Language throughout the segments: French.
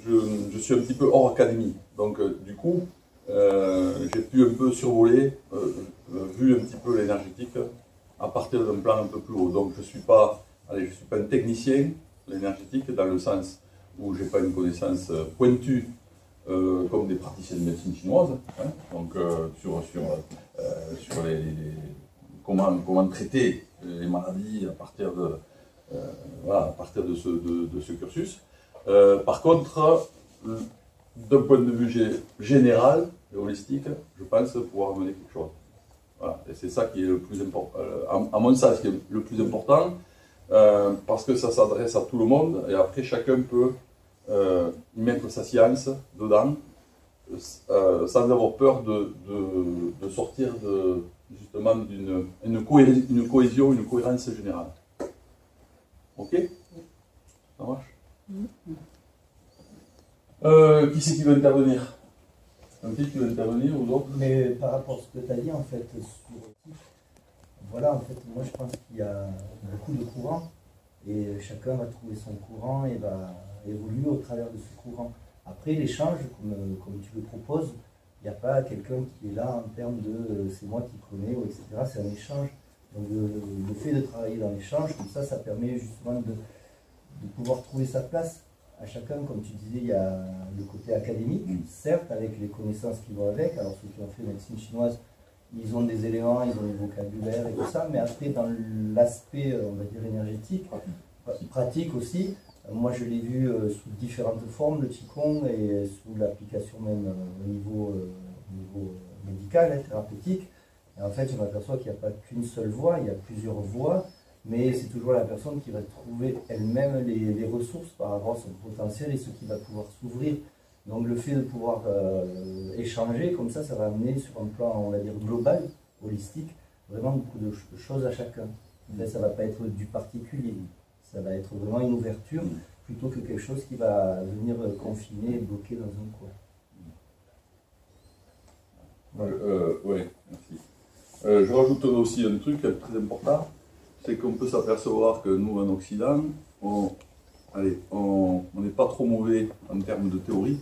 Je suis un petit peu hors académie, donc du coup, j'ai pu un peu survoler, vu un petit peu l'énergétique, à partir d'un plan un peu plus haut. Donc je ne suis pas un technicien, l'énergétique, dans le sens où je n'ai pas une connaissance pointue comme des praticiens de médecine chinoise, hein, donc sur comment traiter les maladies à partir de ce cursus. Par contre, d'un point de vue général et holistique, je pense pouvoir amener quelque chose. Voilà. Et c'est ça qui est le plus important, à mon sens, qui est le plus important, parce que ça s'adresse à tout le monde, et après chacun peut y mettre sa science dedans, sans avoir peur de sortir justement d'une cohésion, une cohérence générale. Ok? Ça marche? Qui c'est qui veut intervenir? Un petit qui veut intervenir ou d'autres? Mais par rapport à ce que tu as dit, en fait, voilà, en fait, moi je pense qu'il y a beaucoup de courants et chacun va trouver son courant et va évoluer au travers de ce courant. Après, l'échange, comme tu le proposes, il n'y a pas quelqu'un qui est là en termes de c'est moi qui connais, ou etc. C'est un échange. Donc le fait de travailler dans l'échange, comme ça permet justement de pouvoir trouver sa place à chacun. Comme tu disais, il y a le côté académique, certes, avec les connaissances qui vont avec. Alors ceux qui ont fait médecine chinoise, ils ont des éléments, ils ont des vocabulaires et tout ça, mais après dans l'aspect, on va dire, énergétique, pratique aussi, moi je l'ai vu sous différentes formes, le Qigong, et sous l'application même au niveau médical, hein, thérapeutique. Et en fait, je m'aperçois qu'il n'y a pas qu'une seule voie, il y a plusieurs voies, mais c'est toujours la personne qui va trouver elle-même les ressources par rapport à son potentiel et ce qui va pouvoir s'ouvrir. Donc le fait de pouvoir échanger comme ça va amener sur un plan, on va dire, global, holistique, vraiment beaucoup de choses à chacun. Là, ça ne va pas être du particulier, ça va être vraiment une ouverture plutôt que quelque chose qui va venir confiner et bloquer dans un coin. Oui, merci. Je rajoute aussi un truc très important, c'est qu'on peut s'apercevoir que nous, en Occident, on n'est pas trop mauvais en termes de théorie,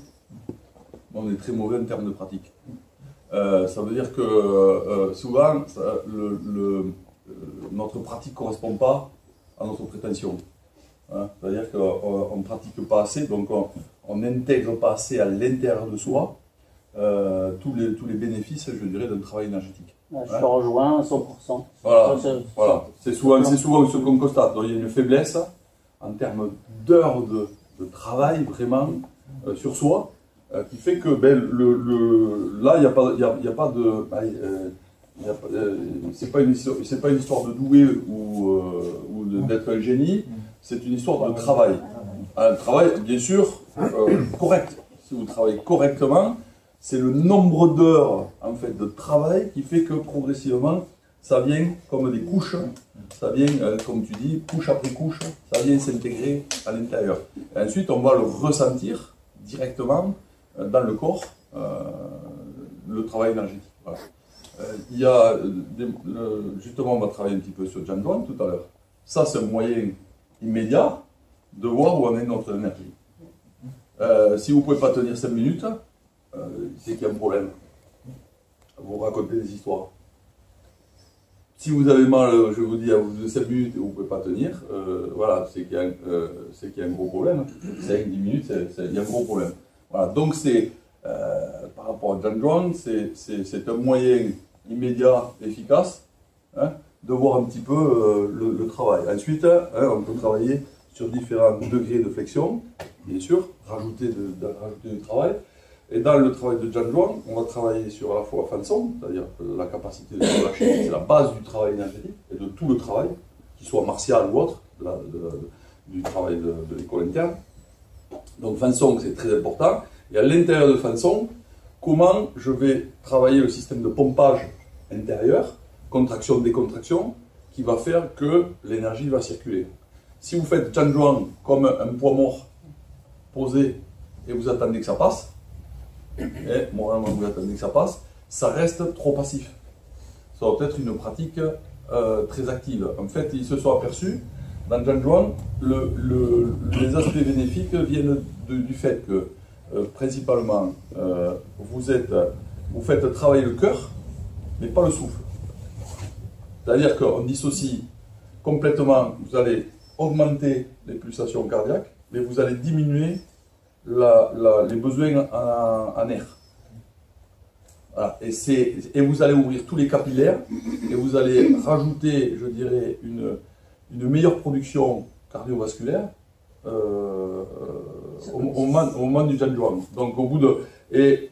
mais on est très mauvais en termes de pratique. Ça veut dire que souvent, notre pratique ne correspond pas à notre prétention. Hein, c'est-à-dire qu'on ne pratique pas assez, donc on n'intègre pas assez à l'intérieur de soi tous les bénéfices, je dirais, d'un travail énergétique. Je te rejoins à 100%. Voilà. C'est souvent ce qu'on constate. Donc, il y a une faiblesse en termes d'heures de travail vraiment sur soi, qui fait que là, il n'y a pas de... c'est pas une histoire de doué ou d'être un génie, c'est une histoire de travail. Un travail, bien sûr, correct. Si vous travaillez correctement, c'est le nombre d'heures en fait, de travail qui fait que progressivement, ça vient comme des couches, ça vient, comme tu dis, couche après couche, ça vient s'intégrer à l'intérieur. Et ensuite, on va le ressentir directement dans le corps, le travail énergétique. Voilà. Il y a, justement, on va travailler un petit peu sur Jianzhuang tout à l'heure. Ça, c'est un moyen immédiat de voir où en est notre énergie. Si vous ne pouvez pas tenir 5 minutes, c'est qu'il y a un problème. Vous racontez des histoires. Si vous avez mal, je vous dis, à vous de 5 minutes et vous ne pouvez pas tenir, voilà, c'est qu'il y a un gros problème. 5-10 minutes, il y a un gros problème. Voilà, donc par rapport à Jianzhuang, c'est un moyen immédiat, efficace, hein, de voir un petit peu le travail. Ensuite, hein, on peut travailler sur différents degrés de flexion, bien sûr, rajouter du travail. Et dans le travail de Jianzhuang, on va travailler sur à la fois Fansong, c'est-à-dire la capacité de relâcher, c'est la base du travail énergétique, et de tout le travail, qu'il soit martial ou autre, du travail de l'école interne. Donc Fansong, c'est très important. Et à l'intérieur de Fansong, comment je vais travailler le système de pompage intérieur, contraction, décontraction, qui va faire que l'énergie va circuler. Si vous faites Jianzhuang comme un poids mort posé et vous attendez que ça passe, et moralement vous attendez que ça passe, ça reste trop passif. Ça doit être une pratique très active. En fait, ils se sont aperçus dans Jianzhuang, les aspects bénéfiques viennent du fait que, principalement, vous faites travailler le cœur, mais pas le souffle. C'est-à-dire qu'on dissocie complètement, vous allez augmenter les pulsations cardiaques, mais vous allez diminuer les besoins en air. Voilà. Et vous allez ouvrir tous les capillaires, et vous allez rajouter, je dirais, une meilleure production cardiovasculaire au moment du Jianzhuang. Donc et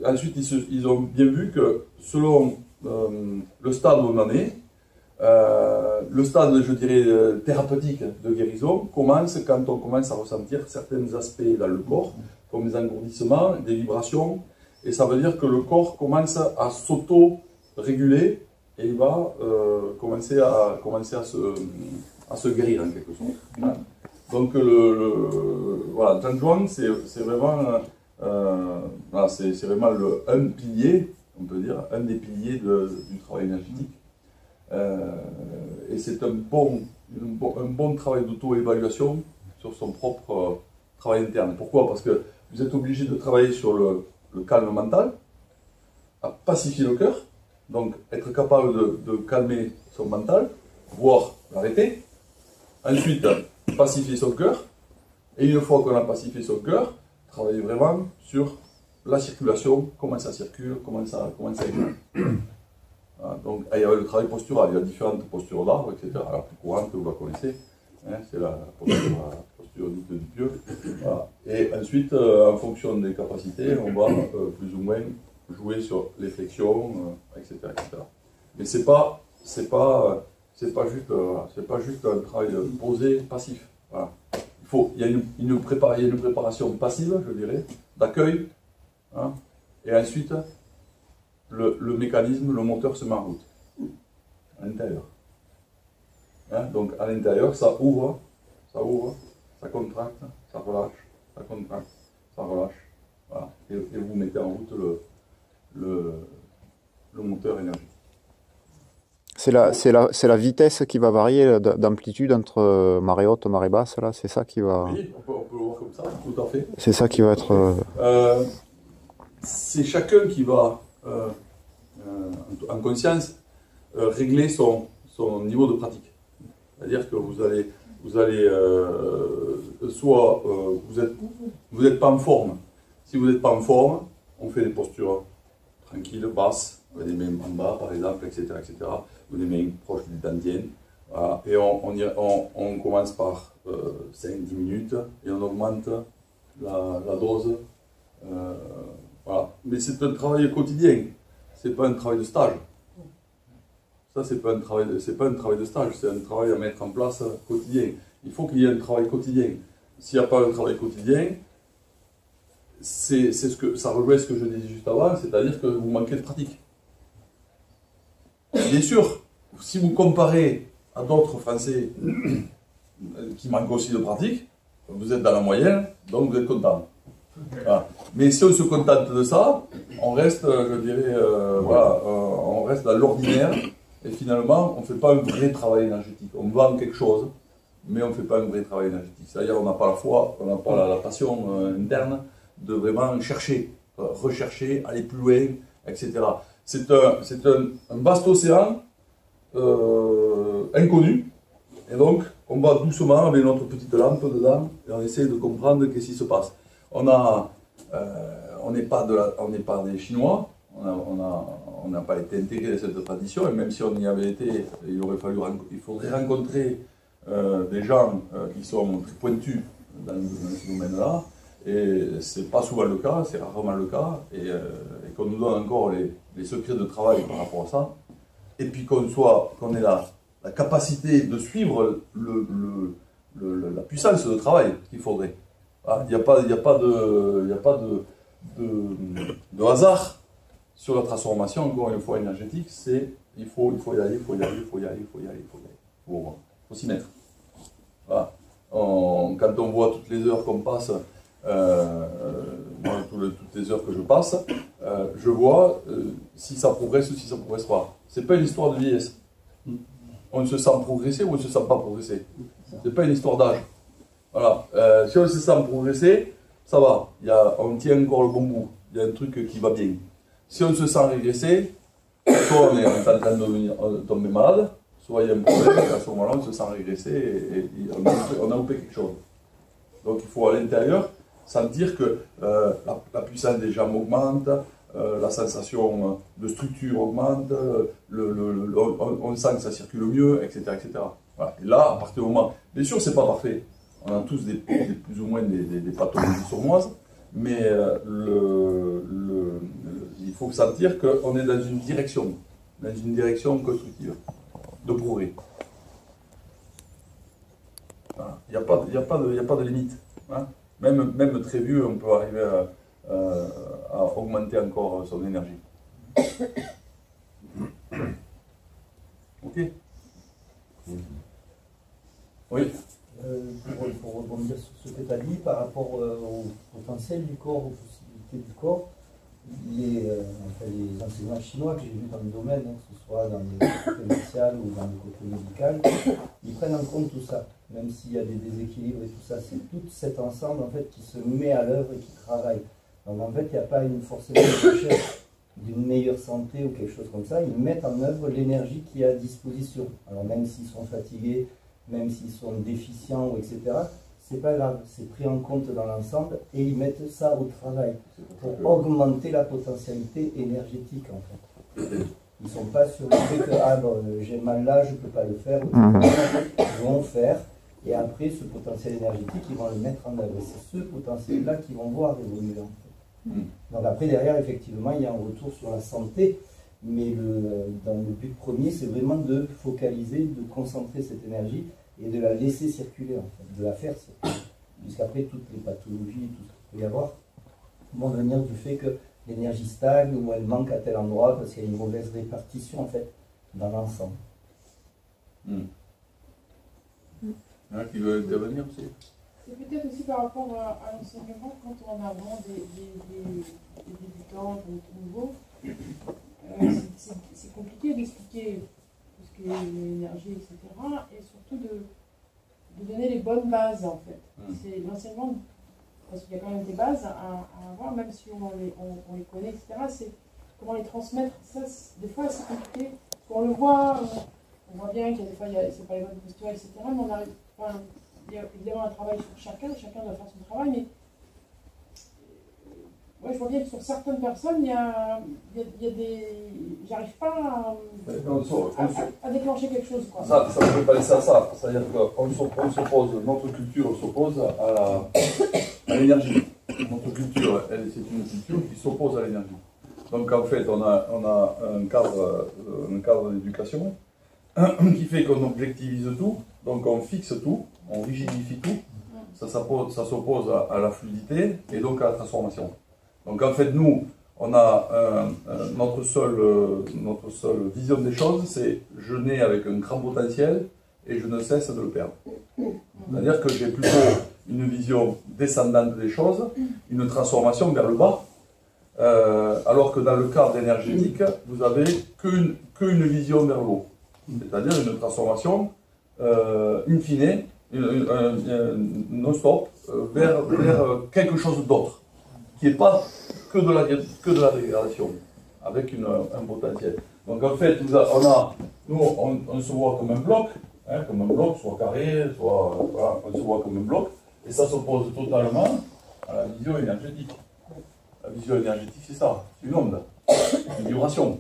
ensuite ils ont bien vu que selon le stade où on en est, le stade, je dirais, thérapeutique de guérison commence quand on commence à ressentir certains aspects dans le corps, comme des engourdissements, des vibrations, et ça veut dire que le corps commence à s'auto-réguler et il va commencer à se guérir en quelque sorte. Voilà. Donc voilà, Jianzhuang, c'est vraiment, voilà, c'est vraiment un pilier, on peut dire, un des piliers du travail énergétique. Et c'est un bon travail d'auto-évaluation sur son propre travail interne. Pourquoi? Parce que vous êtes obligé de travailler sur le calme mental, à pacifier le cœur, donc être capable de calmer son mental, voire l'arrêter. Ensuite, pacifier son cœur, et une fois qu'on a pacifié son cœur, travailler vraiment sur la circulation, comment ça circule, comment ça évolue. Donc, il y a le travail postural, il y a différentes postures d'arbre, etc. La plus courante que vous la connaissez, hein, c'est la posture dite du pieu. Voilà. Et ensuite, en fonction des capacités, on va plus ou moins jouer sur les flexions, etc., etc. Mais c'est pas juste un travail posé, passif. Voilà. Il y a une préparation passive, je dirais, d'accueil, hein, et ensuite, le mécanisme, le moteur se met en route, à l'intérieur. Hein, donc à l'intérieur, ça ouvre, ça contracte, ça relâche, ça contracte, ça relâche. Voilà. Et vous mettez en route le moteur énergétique. C'est la vitesse qui va varier d'amplitude entre marée haute et marée basse, là, c'est ça qui va... Oui, on peut le voir comme ça, tout à fait. C'est ça qui va être... C'est chacun qui va, en conscience, régler son niveau de pratique. C'est-à-dire que vous allez soit vous n'êtes pas en forme. Si vous n'êtes pas en forme, on fait des postures tranquilles, basses, les mains en bas par exemple, etc., etc. Ou les mains proches du dantian. Voilà. Et on commence par 5-10 minutes et on augmente la dose. Voilà. Mais c'est un travail quotidien, c'est pas un travail de stage. Ça, c'est pas un travail de stage, c'est un travail à mettre en place quotidien. Il faut qu'il y ait un travail quotidien. S'il n'y a pas un travail quotidien, ça rejoint ce que je disais juste avant, c'est-à-dire que vous manquez de pratique. Bien sûr, si vous comparez à d'autres Français qui manquent aussi de pratique, vous êtes dans la moyenne, donc vous êtes content. Voilà. Mais si on se contente de ça, on reste, je dirais, voilà, on reste dans l'ordinaire et finalement, on ne fait pas un vrai travail énergétique. On vend quelque chose, mais on ne fait pas un vrai travail énergétique. C'est-à-dire, on n'a pas la foi, on n'a pas la passion interne de vraiment chercher, rechercher, aller plus loin, etc. C'est un vaste océan inconnu, et donc on va doucement avec notre petite lampe dedans et on essaie de comprendre qu'est-ce qui se passe. On n'est pas des Chinois, on n'a pas été intégré dans cette tradition, et même si on y avait été, il faudrait rencontrer des gens qui sont très pointus dans ce domaine-là, et c'est pas souvent le cas, c'est rarement le cas, et qu'on nous donne encore les secrets de travail par rapport à ça, et puis qu'on ait la capacité de suivre la puissance de travail qu'il faudrait. Il n'y a pas de hasard sur la transformation, encore une fois énergétique, il faut y aller, il faut s'y mettre. Voilà. Quand on voit toutes les heures qu'on passe, toutes les heures que je passe, je vois si ça progresse ou si ça ne progresse pas. C'est pas une histoire de vieillesse. on se sent progresser ou on ne se sent pas progresser. C'est pas une histoire d'âge. Voilà. Si on se sent progresser, ça va. On tient encore le bon bout. Il y a un truc qui va bien. Si on se sent régresser, soit on est en train de tomber malade, soit il y a un problème, et à ce moment-là, on se sent régresser et on a loupé quelque chose. Donc il faut à l'intérieur sentir que la puissance des jambes augmente, la sensation de structure augmente, on sent que ça circule mieux, etc. etc. Voilà. Et là, à partir du moment... Bien sûr, c'est pas parfait. On a tous plus ou moins des pathologies sournoises, mais il faut sentir qu'on est dans une direction constructive, de progrès. Voilà. Il n'y a pas de limite. Hein. Même très vieux, on peut arriver à augmenter encore son énergie. Ok. Oui. Pour rebondir sur ce que tu as dit par rapport au potentiel du corps, aux possibilités du corps, les enseignants chinois que j'ai vus dans le domaine, hein, que ce soit dans le côté martial ou dans le côté médical, ils prennent en compte tout ça, même s'il y a des déséquilibres et tout ça. C'est tout cet ensemble en fait, qui se met à l'œuvre et qui travaille. Donc en fait, il n'y a pas forcément une recherche d'une meilleure santé ou quelque chose comme ça. Ils mettent en œuvre l'énergie qui est à disposition. Alors même s'ils sont fatigués, même s'ils sont déficients, etc., c'est pas grave, c'est pris en compte dans l'ensemble et ils mettent ça au travail pour augmenter la potentialité énergétique en fait. Ils ne sont pas sur le fait que j'ai mal là, je ne peux pas le faire. Ils vont faire et après ce potentiel énergétique, ils vont le mettre en œuvre. Et c'est ce potentiel-là qu'ils vont voir évoluer en fait. Donc après derrière, effectivement, il y a un retour sur la santé, mais dans le but premier, c'est vraiment de focaliser, de concentrer cette énergie et de la laisser circuler, en fait, de la faire circuler. Puisqu'après, toutes les pathologies, tout ce qu'il peut y avoir, vont venir du fait que l'énergie stagne ou elle manque à tel endroit parce qu'il y a une mauvaise répartition, en fait, dans l'ensemble. Qui veut intervenir aussi? C'est peut-être aussi par rapport à l'enseignement, quand on a vraiment des débutants, des nouveaux, c'est compliqué d'expliquer tout ce qui est l'énergie, etc. Et surtout de donner les bonnes bases, en fait. C'est l'enseignement, parce qu'il y a quand même des bases à avoir, même si on les connaît, etc. C'est comment les transmettre. Ça, des fois, c'est compliqué. On le voit, on voit bien qu'il y a des fois, c'est pas les bonnes postures, etc. Mais on arrive, il y a évidemment un travail sur chacun doit faire son travail, mais ouais, je vois bien que sur certaines personnes, il y a des... J'arrive pas à déclencher quelque chose, quoi. Ça ne peut pas laisser à ça. C'est-à-dire qu'on s'oppose, notre culture s'oppose à l'énergie. Notre culture, c'est une culture qui s'oppose à l'énergie. Donc en fait, on a un cadre d'éducation qui fait qu'on objectivise tout, donc on fixe tout, on rigidifie tout. Ça s'oppose à la fluidité et donc à la transformation. Donc en fait, nous, on a notre seule vision des choses, c'est je nais avec un grand potentiel et je ne cesse de le perdre. C'est-à-dire que j'ai plutôt une vision descendante des choses, une transformation vers le bas, alors que dans le cadre énergétique, vous avez qu'une vision vers le haut. C'est-à-dire une transformation in fine, non-stop, vers quelque chose d'autre, qui n'est pas que de la dégradation, avec un potentiel. Donc en fait, nous, on se voit comme un bloc, soit carré, voilà, on se voit comme un bloc, et ça s'oppose totalement à la vision énergétique. La vision énergétique, c'est ça, c'est une onde, une vibration.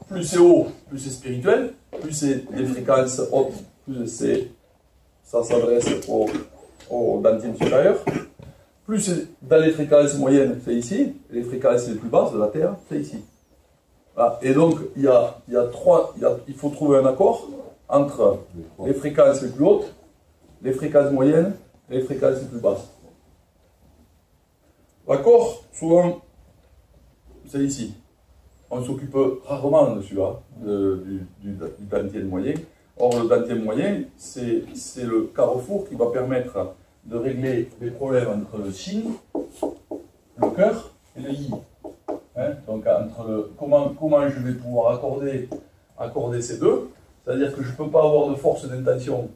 Plus c'est haut, plus c'est spirituel, plus c'est des fréquences hautes, plus ça s'adresse au dantien supérieur. Plus dans les fréquences moyennes, c'est ici, et les fréquences les plus basses de la Terre, c'est ici. Voilà. Et donc, il faut trouver un accord entre les fréquences les plus hautes, les fréquences moyennes et les fréquences les plus basses. L'accord, souvent, c'est ici. On s'occupe rarement de celui-là, du dantien moyen. Or, le dantien moyen, c'est le carrefour qui va permettre de régler les problèmes entre le Qin, le cœur et le Yi. Donc, entre comment je vais pouvoir accorder ces deux, C'est-à-dire que je ne peux pas avoir de force d'intention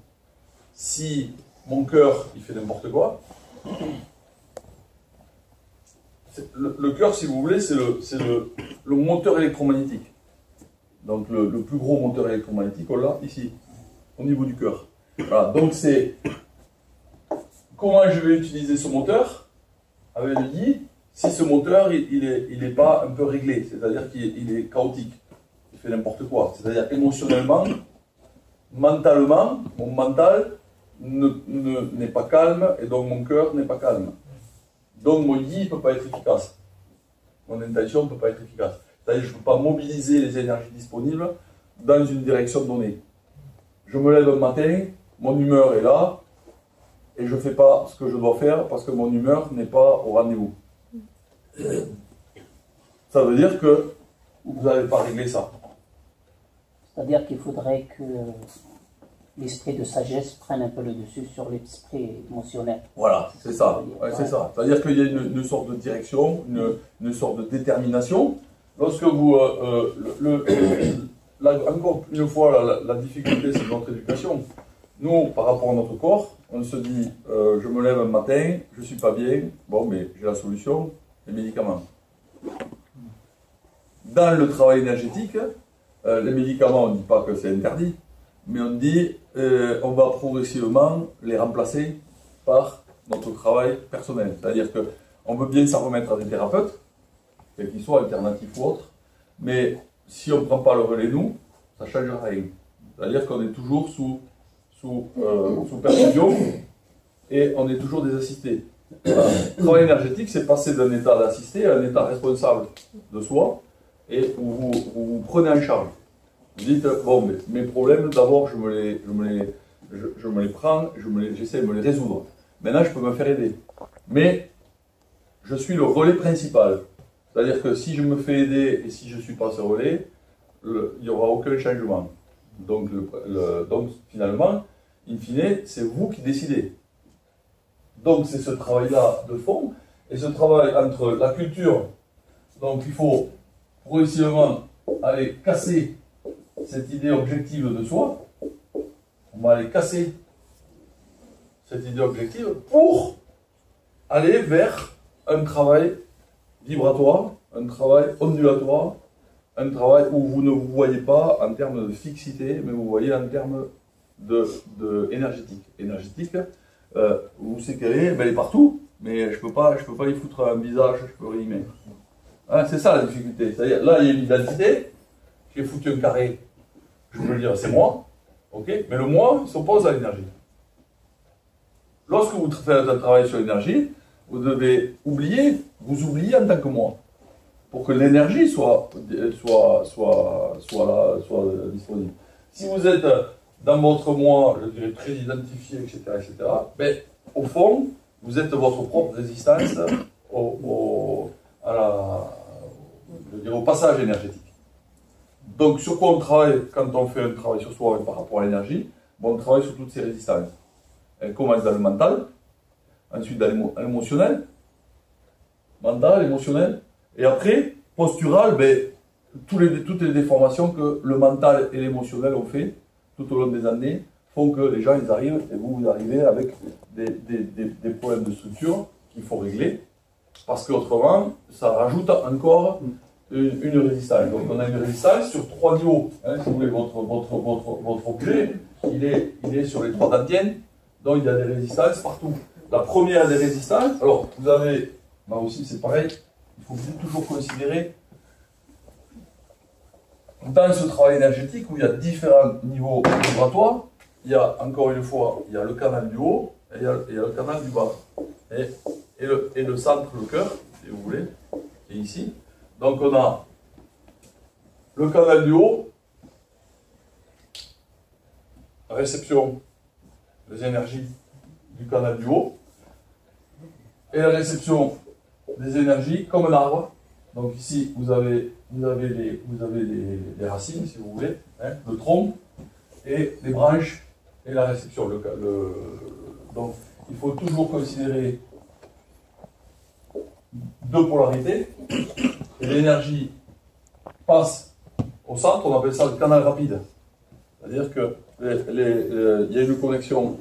si mon cœur il fait n'importe quoi. Le cœur, si vous voulez, c'est le moteur électromagnétique. Donc le plus gros moteur électromagnétique, on l'a ici, au niveau du cœur. Voilà, donc c'est comment je vais utiliser ce moteur avec le Yi si ce moteur il est pas un peu réglé, c'est-à-dire qu'il est chaotique, il fait n'importe quoi. C'est-à-dire émotionnellement, mentalement, mon mental n'est pas calme et donc mon cœur n'est pas calme. Donc mon Yi ne peut pas être efficace. Mon intention ne peut pas être efficace. C'est-à-dire que je ne peux pas mobiliser les énergies disponibles dans une direction donnée. Je me lève un matin, mon humeur est là, et je ne fais pas ce que je dois faire parce que mon humeur n'est pas au rendez-vous. Ça veut dire que vous n'avez pas réglé ça. C'est-à-dire qu'il faudrait que l'esprit de sagesse prenne un peu le dessus sur l'esprit émotionnel. Voilà, c'est ça. Ouais, c'est ça. C'est-à-dire qu'il y a une sorte de direction, une sorte de détermination. Lorsque vous... encore une fois, la difficulté, c'est notre éducation. Nous, par rapport à notre corps, on se dit, je me lève un matin, je ne suis pas bien, bon, mais j'ai la solution, les médicaments. Dans le travail énergétique, les médicaments, on ne dit pas que c'est interdit, mais on dit, on va progressivement les remplacer par notre travail personnel. C'est-à-dire qu'on veut bien s'en remettre à des thérapeutes, quels qu'ils soient, alternatifs ou autres, mais si on ne prend pas le relais, nous, ça ne change rien. C'est-à-dire qu'on est toujours sous perfusion et on est toujours des assistés. Voilà. Le travail énergétique, c'est passer d'un état d'assisté à un état responsable de soi et où vous prenez en charge. Vous dites, bon, mais mes problèmes, d'abord, je me les prends, j'essaie de me les résoudre. Maintenant, je peux me faire aider. Mais je suis le relais principal. C'est-à-dire que si je me fais aider et si je ne suis pas ce relais, il n'y aura aucun changement. Donc finalement, in fine, c'est vous qui décidez. Donc c'est ce travail-là de fond, et ce travail entre la culture, donc il faut progressivement aller casser cette idée objective de soi, on va aller casser cette idée objective pour aller vers un travail vibratoire, un travail ondulatoire, un travail où vous ne vous voyez pas en termes de fixité, mais vous voyez en termes de énergétique. Énergétique, vous savez qu'elle est, elle est partout, mais je peux pas y foutre un visage, je peux rien y mettre. Hein, c'est ça la difficulté. C'est-à-dire, là, il y a une identité, j'ai foutu un carré, je peux le dire, c'est moi, ok, mais le moi s'oppose à l'énergie. Lorsque vous faites un travail sur l'énergie, vous devez vous oubliez en tant que moi, pour que l'énergie soit disponible. Si vous êtes dans votre moi, je dirais très identifié, etc., ben, au fond, vous êtes votre propre résistance au passage énergétique. Donc, sur quoi on travaille quand on fait un travail sur soi par rapport à l'énergie? Bon, on travaille sur toutes ces résistances. Elle commence dans le mental, ensuite dans l'émotionnel, mental, émotionnel, et après, postural, ben, toutes les déformations que le mental et l'émotionnel ont fait tout au long des années font que les gens ils arrivent, et vous arrivez avec des problèmes de structure qu'il faut régler, parce qu'autrement, ça rajoute encore une résistance. Donc on a une résistance sur 3 niveaux. Hein, si vous voulez, votre objet, il est sur les 3 dantiennes, donc il y a des résistances partout. La première des résistances, alors vous avez, là aussi c'est pareil, il faut toujours considérer, dans ce travail énergétique où il y a différents niveaux vibratoires, il y a encore une fois, il y a le canal du haut et il y a le canal du bas. Et le centre, le cœur, si vous voulez, qui est ici. Donc on a le canal du haut, réception des énergies du canal du haut, et la réception des énergies comme un arbre. Donc ici, vous avez les racines, si vous voulez, hein, le tronc, et les branches, et la réception. Donc il faut toujours considérer 2 polarités, et l'énergie passe au centre, on appelle ça le canal rapide. C'est-à-dire qu'il y a une connexion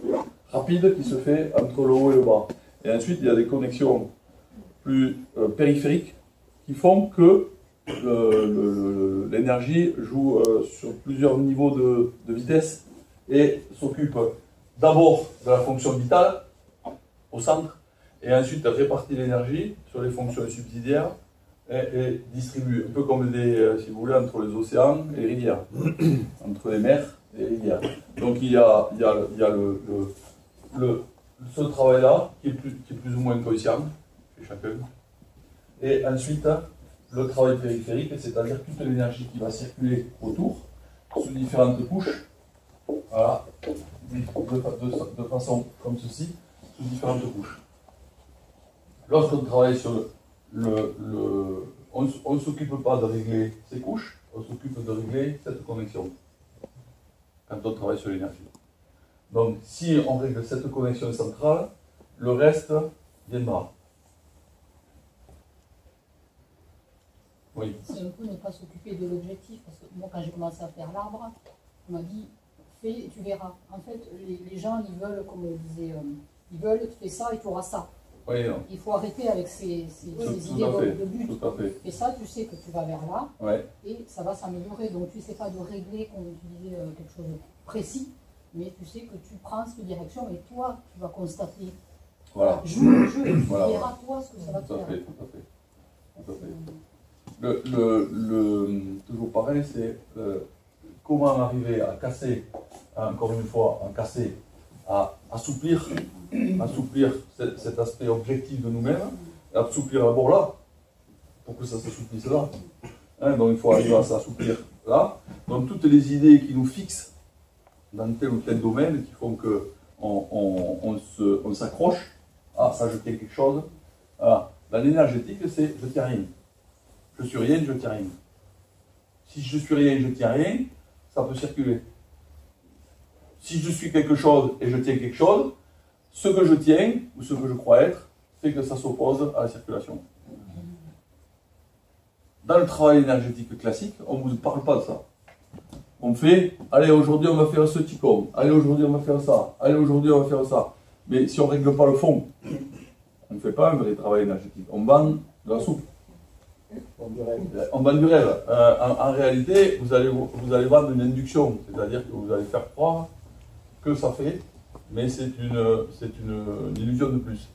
rapide qui se fait entre le haut et le bas. Et ensuite, il y a des connexions plus périphériques qui font que l'énergie joue sur plusieurs niveaux de vitesse et s'occupe d'abord de la fonction vitale au centre et ensuite répartit l'énergie sur les fonctions subsidiaires et distribue, un peu comme si vous voulez, entre les océans et les rivières, entre les mers et les rivières. Donc il y a ce travail-là qui est plus ou moins conscient chez chacun. Et ensuite, le travail périphérique, c'est-à-dire toute l'énergie qui va circuler autour, sous différentes couches, voilà, de façon comme ceci, sous différentes couches. Lorsqu'on travaille sur on ne s'occupe pas de régler ces couches, on s'occupe de régler cette connexion, quand on travaille sur l'énergie. Donc, si on règle cette connexion centrale, le reste viendra. Oui. C'est un peu ne pas s'occuper de l'objectif, parce que moi, quand j'ai commencé à faire l'arbre, on m'a dit, fais, tu verras. En fait, les gens, ils veulent, comme on disait, ils veulent, tu fais ça et tu auras ça. Oui, non. Il faut arrêter avec ces idées de but. Tout à fait. Et ça, tu sais que tu vas vers là, Ouais. et ça va s'améliorer. Donc, tu ne sais pas de régler, comme tu disais, quelque chose de précis, mais tu sais que tu prends cette direction et toi, tu vas constater. Voilà. Joue le jeu et tu Voilà, verras, toi, ce que ça va te Tout à faire. fait, tout à fait. Tout à fait. Toujours pareil, c'est comment arriver à casser, encore une fois, à assouplir cet aspect objectif de nous-mêmes, et assouplir d'abord là, pour que ça s'assouplisse là. Hein, donc il faut arriver à s'assouplir là. Donc toutes les idées qui nous fixent dans tel ou tel domaine, qui font qu'on s'accroche, ça je tiens quelque chose. Voilà. Dans l'énergétique, c'est je tiens rien. Je suis rien, je tiens rien. Si je suis rien, je tiens rien, ça peut circuler. Si je suis quelque chose et je tiens quelque chose, ce que je tiens, ou ce que je crois être, fait que ça s'oppose à la circulation. Dans le travail énergétique classique, on ne vous parle pas de ça. On fait, allez, aujourd'hui on va faire ce ticom, allez, aujourd'hui on va faire ça, allez, aujourd'hui on va faire ça. Mais si on ne règle pas le fond, on ne fait pas un vrai travail énergétique. On vend de la soupe. On vend du rêve. En réalité, vous allez vendre une induction, c'est-à-dire que vous allez faire croire que ça fait, mais c'est une illusion de plus.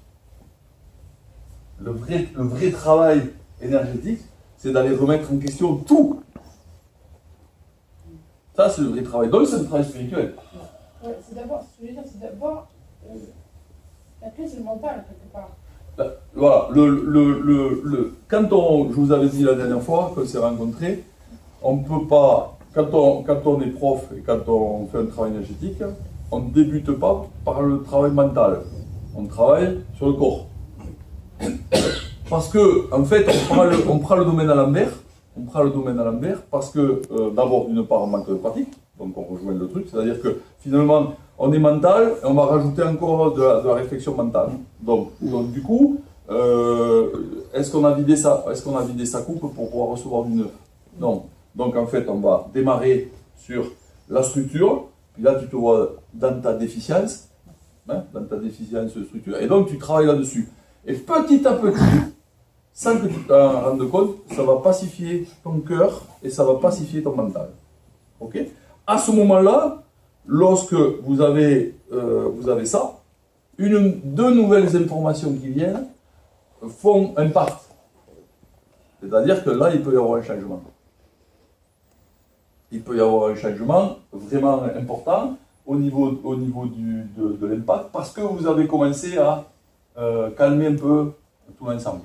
Le vrai travail énergétique, c'est d'aller remettre en question tout. Ça, c'est le vrai travail. Donc, c'est le travail spirituel. Ouais, c'est d'abord, ce que je veux dire, c'est d'abord, la clé, c'est le mental, quelque part. Voilà, quand je vous avais dit la dernière fois qu'on s'est rencontrés, on ne peut pas, quand on est prof et quand on fait un travail énergétique, on ne débute pas par le travail mental, on travaille sur le corps. Parce que, en fait, on prend le domaine à l'envers, parce que, d'abord, d'une part, on manque de pratique, donc on rejoint le truc, c'est-à-dire que, finalement, on est mental et on va rajouter encore de la réflexion mentale. Donc du coup, est-ce qu'on a vidé sa coupe pour pouvoir recevoir du neuf? Non. Donc en fait, on va démarrer sur la structure, puis là tu te vois dans ta déficience, structure, et donc tu travailles là-dessus. Et petit à petit, sans que tu t'en rendes compte, ça va pacifier ton cœur et ça va pacifier ton mental. Ok? À ce moment-là, lorsque vous avez ça, deux nouvelles informations qui viennent font un pacte. C'est-à-dire que là, il peut y avoir un changement. Il peut y avoir un changement vraiment important au niveau de l'impact, parce que vous avez commencé à calmer un peu tout l'ensemble.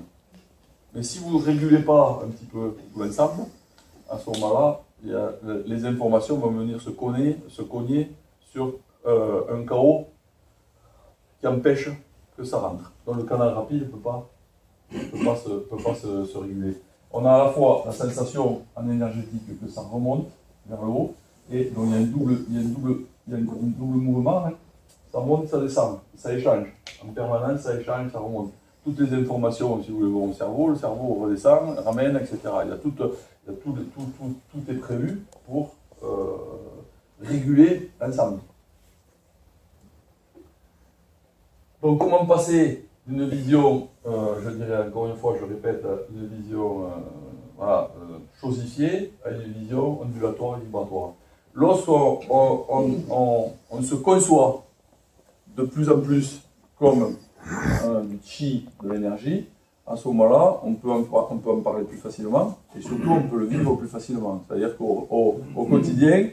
Mais si vous ne régulez pas un petit peu tout l'ensemble, à ce moment-là, les informations vont venir se cogner sur un chaos qui empêche que ça rentre. Donc le canal rapide ne peut pas se réguler. On a à la fois la sensation en énergétique que ça remonte vers le haut, et donc il y a un double mouvement, hein. Ça monte, ça descend, ça échange. En permanence, ça échange, ça remonte. Toutes les informations, si vous voulez, vont au cerveau, le cerveau redescend, ramène, etc. Tout est prévu pour réguler ensemble. Donc comment passer d'une vision, je dirais encore une fois, je répète, une vision voilà, chosifiée à une vision ondulatoire et vibratoire. Lorsqu'on on se conçoit de plus en plus comme du chi, de l'énergie, à ce moment-là, on peut en parler plus facilement et surtout on peut le vivre plus facilement. C'est-à-dire qu'au quotidien,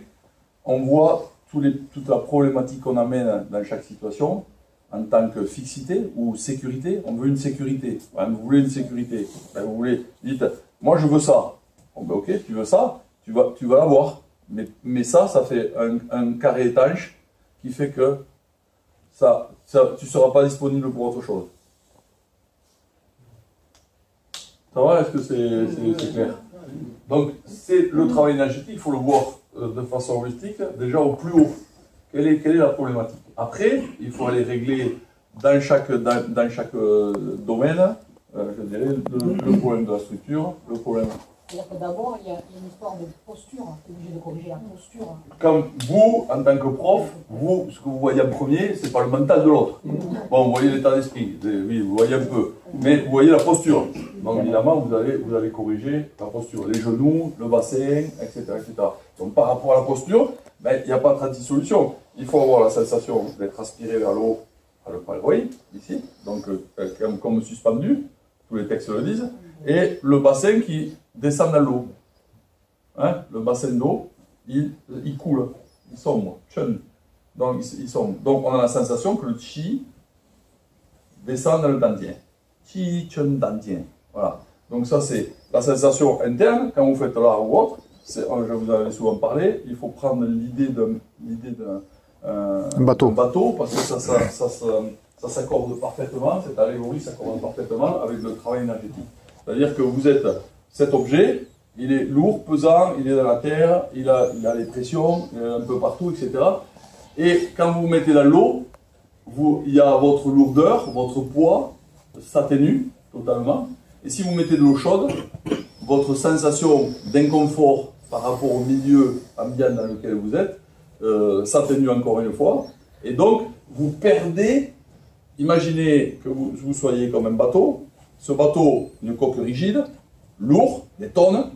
on voit toute la problématique qu'on amène dans chaque situation en tant que fixité ou sécurité. On veut une sécurité. Ben, vous voulez une sécurité. Ben, vous dites, moi je veux ça. Bon, ben, ok, tu veux ça, tu vas l'avoir. Mais ça fait un carré étanche qui fait que tu ne seras pas disponible pour autre chose. Ça va? Est-ce que c'est clair? Donc, c'est le travail énergétique, il faut le voir de façon holistique, déjà au plus haut. Quelle est la problématique? Après, il faut aller régler dans chaque domaine, je dirais, le problème de la structure, le problème. C'est-à-dire que d'abord, il y a une histoire de posture, tu es obligé de corriger la posture. Comme vous, en tant que prof, ce que vous voyez en premier, c'est pas le mental de l'autre. Bon, vous voyez l'état d'esprit, oui, vous voyez un peu, mais vous voyez la posture. Donc évidemment, vous allez corriger la posture, les genoux, le bassin, etc., etc. Donc par rapport à la posture, ben, il n'y a pas 36 solutions. Il faut avoir la sensation d'être aspiré vers le haut, par le palroï, ici, donc comme suspendu, tous les textes le disent, et le bassin qui descend dans l'eau. Hein? Le bassin d'eau, il coule, il sombre, chun. Donc il sombre. Donc on a la sensation que le chi descend dans le dantien. Chi, chun, dantien. Voilà. Donc ça c'est la sensation interne, quand vous faites l'art ou autre, je vous en avais souvent parlé, il faut prendre l'idée d'un bateau, parce que ça s'accorde parfaitement, cette allégorie s'accorde parfaitement avec le travail énergétique. C'est-à-dire que vous êtes cet objet, il est lourd, pesant, il est dans la terre, il a les pressions un peu partout, etc. Et quand vous vous mettez dans l'eau, il y a votre lourdeur, votre poids s'atténue totalement. Et si vous mettez de l'eau chaude, votre sensation d'inconfort par rapport au milieu ambiant dans lequel vous êtes s'atténue encore une fois. Et donc, vous perdez, imaginez que vous soyez comme un bateau. Ce bateau, une coque rigide, lourd, des tonnes,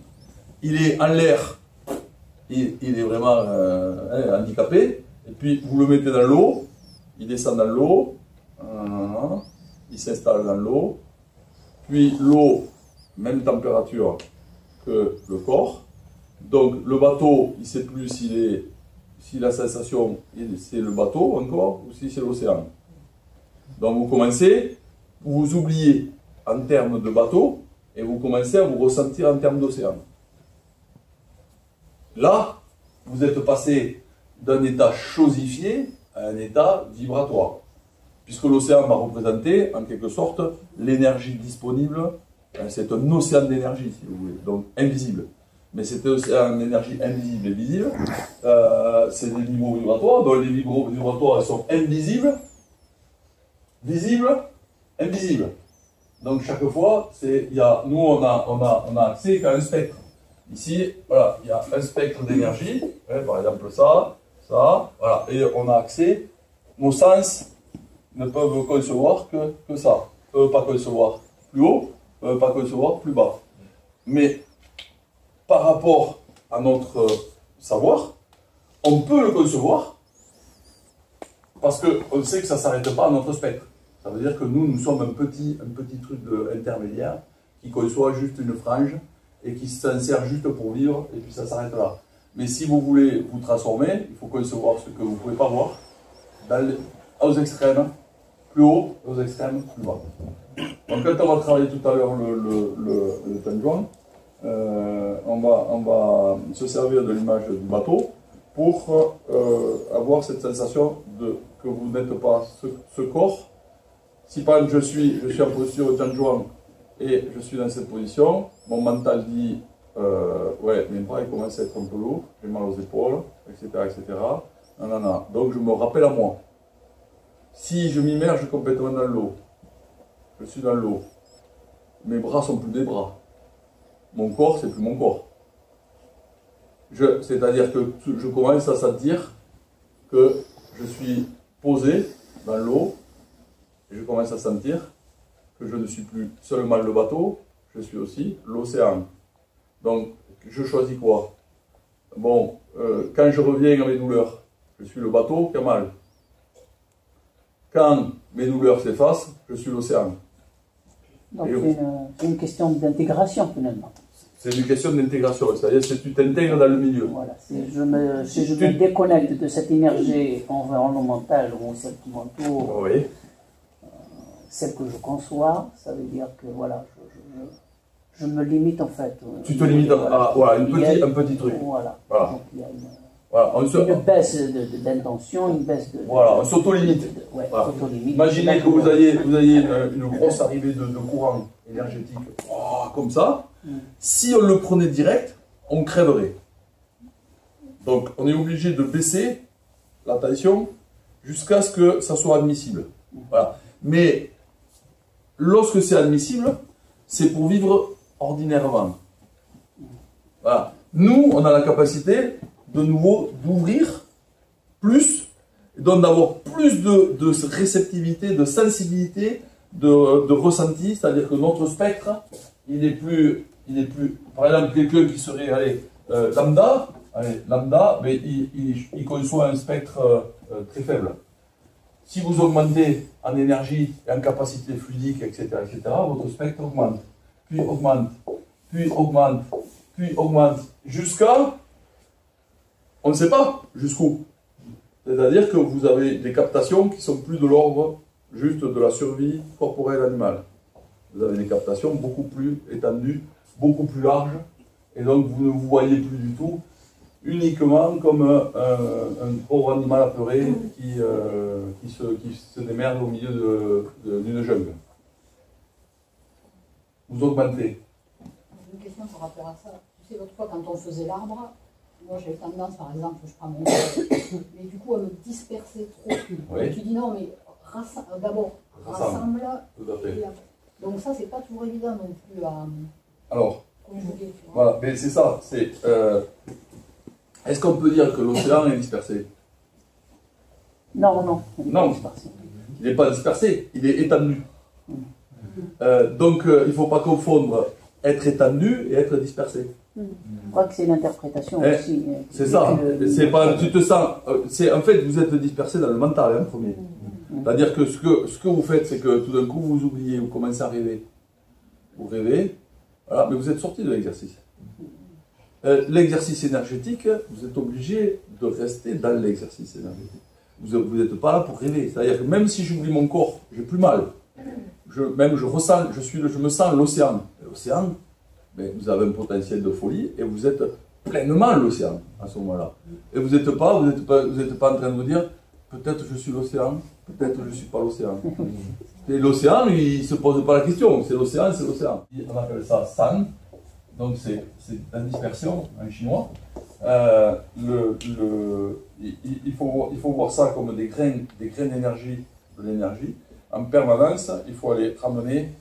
il est en l'air, il est vraiment handicapé, et puis vous le mettez dans l'eau, il descend dans l'eau, il s'installe dans l'eau, puis l'eau, même température que le corps, donc le bateau, il ne sait plus si la sensation, c'est le bateau encore, ou si c'est l'océan. Donc vous commencez, vous oubliez en termes de bateau, et vous commencez à vous ressentir en termes d'océan. Là, vous êtes passé d'un état chosifié à un état vibratoire. Puisque l'océan va représenter, en quelque sorte, l'énergie disponible. C'est un océan d'énergie, si vous voulez, donc invisible. Mais c'est un océan d'énergie invisible et visible. C'est des niveaux vibratoires, donc les niveaux vibratoires sont invisibles, visibles, invisibles. Donc chaque fois, nous on a accès qu'à un spectre. Ici, voilà, il y a un spectre d'énergie, par exemple ça, voilà, et on a accès, nos sens ne peuvent concevoir que ça. Ils ne peuvent pas concevoir plus haut, ils ne peuvent pas concevoir plus bas. Mais par rapport à notre savoir, on peut le concevoir, parce qu'on sait que ça ne s'arrête pas à notre spectre. Ça veut dire que nous sommes un petit truc intermédiaire qui conçoit juste une frange et qui s'en sert juste pour vivre et puis ça s'arrête là. Mais si vous voulez vous transformer, il faut concevoir ce que vous ne pouvez pas voir aux extrêmes, plus haut, aux extrêmes, plus bas. Donc quand on va travailler tout à l'heure le Tanjuan, on va se servir de l'image du bateau pour avoir cette sensation que vous n'êtes pas ce corps. Si par exemple je suis en posture de Tanjuan et je suis dans cette position, mon mental dit ouais, mes bras ils commencent à être un peu lourds, j'ai mal aux épaules, etc. etc. Non. Donc je me rappelle à moi. Si je m'immerge complètement dans l'eau, je suis dans l'eau, mes bras sont plus des bras. Mon corps, c'est plus mon corps. C'est-à-dire que je commence à sentir que je suis posé dans l'eau, et je commence à sentir que je ne suis plus seulement le bateau, je suis aussi l'océan. Donc, je choisis quoi? Bon, quand je reviens à mes douleurs, je suis le bateau qui a mal. Quand mes douleurs s'effacent, je suis l'océan. Donc c'est une question d'intégration finalement. C'est une question d'intégration, c'est-à-dire que tu t'intègres dans le milieu. Voilà, si je me déconnecte de cette énergie environnementale ou celle qui m'entoure, Oui. celle que je conçois, ça veut dire que voilà, je me limite en fait. Tu te limites à voilà, un petit truc. Voilà. Voilà. Donc il y a Voilà, une baisse d'intention, une baisse de... Voilà, on s'auto-limite. Ouais, Voilà. s'auto-limite. Imaginez que vous ayez une grosse arrivée de courant énergétique, comme ça. Si on le prenait direct, on crèverait. Donc on est obligé de baisser la tension jusqu'à ce que ça soit admissible. Voilà. Mais lorsque c'est admissible, c'est pour vivre ordinairement. Voilà. Nous, on a la capacité de nouveau d'ouvrir plus, donc d'avoir plus de réceptivité, de sensibilité, de ressenti, c'est-à-dire que notre spectre, il est plus, par exemple, quelqu'un qui serait lambda, mais il conçoit un spectre très faible. Si vous augmentez en énergie et en capacité fluidique, etc., votre spectre augmente, puis augmente, puis augmente, puis augmente, jusqu'à, on ne sait pas jusqu'où. C'est-à-dire que vous avez des captations qui sont plus de l'ordre juste de la survie corporelle animale. Vous avez des captations beaucoup plus étendues, beaucoup plus larges, et donc vous ne vous voyez plus du tout uniquement comme un pauvre animal apeuré qui se démerde au milieu d'une jungle. Vous augmentez. Une question par rapport à ça. Tu sais, l'autre fois, quand on faisait l'arbre, moi j'avais tendance, par exemple, je prends mon mais du coup à me disperser trop. Oui. Tu dis non, mais d'abord rassemble. Tout à fait. Donc ça, c'est pas toujours évident non plus à Alors, conjuguer. Tu vois. voilà, mais c'est ça. Est-ce qu'on peut dire que l'océan est dispersé? Non, non. Non. Il n'est pas dispersé, il est étendu. Donc, il ne faut pas confondre être étendu et être dispersé. Je crois que c'est une interprétation aussi. C'est ça. C'est pas, tu te sens. En fait, vous êtes dispersé dans le mental, premier. C'est-à-dire que ce que vous faites, c'est que tout d'un coup, vous oubliez, vous commencez à rêver. Vous rêvez, voilà, mais vous êtes sorti de l'exercice. L'exercice énergétique, vous êtes obligé de rester dans l'exercice énergétique. Vous n'êtes pas là pour rêver. C'est-à-dire que même si j'oublie mon corps, j'ai plus mal. Je me sens l'océan. L'océan, mais vous avez un potentiel de folie et vous êtes pleinement l'océan à ce moment-là. Et vous n'êtes pas en train de vous dire peut-être je suis l'océan, peut-être je ne suis pas l'océan. Et l'océan, il ne se pose pas la question. C'est l'océan, c'est l'océan. On appelle ça san. Donc c'est la dispersion en chinois. Il faut voir ça comme des graines d'énergie, de l'énergie. En permanence, il faut aller ramener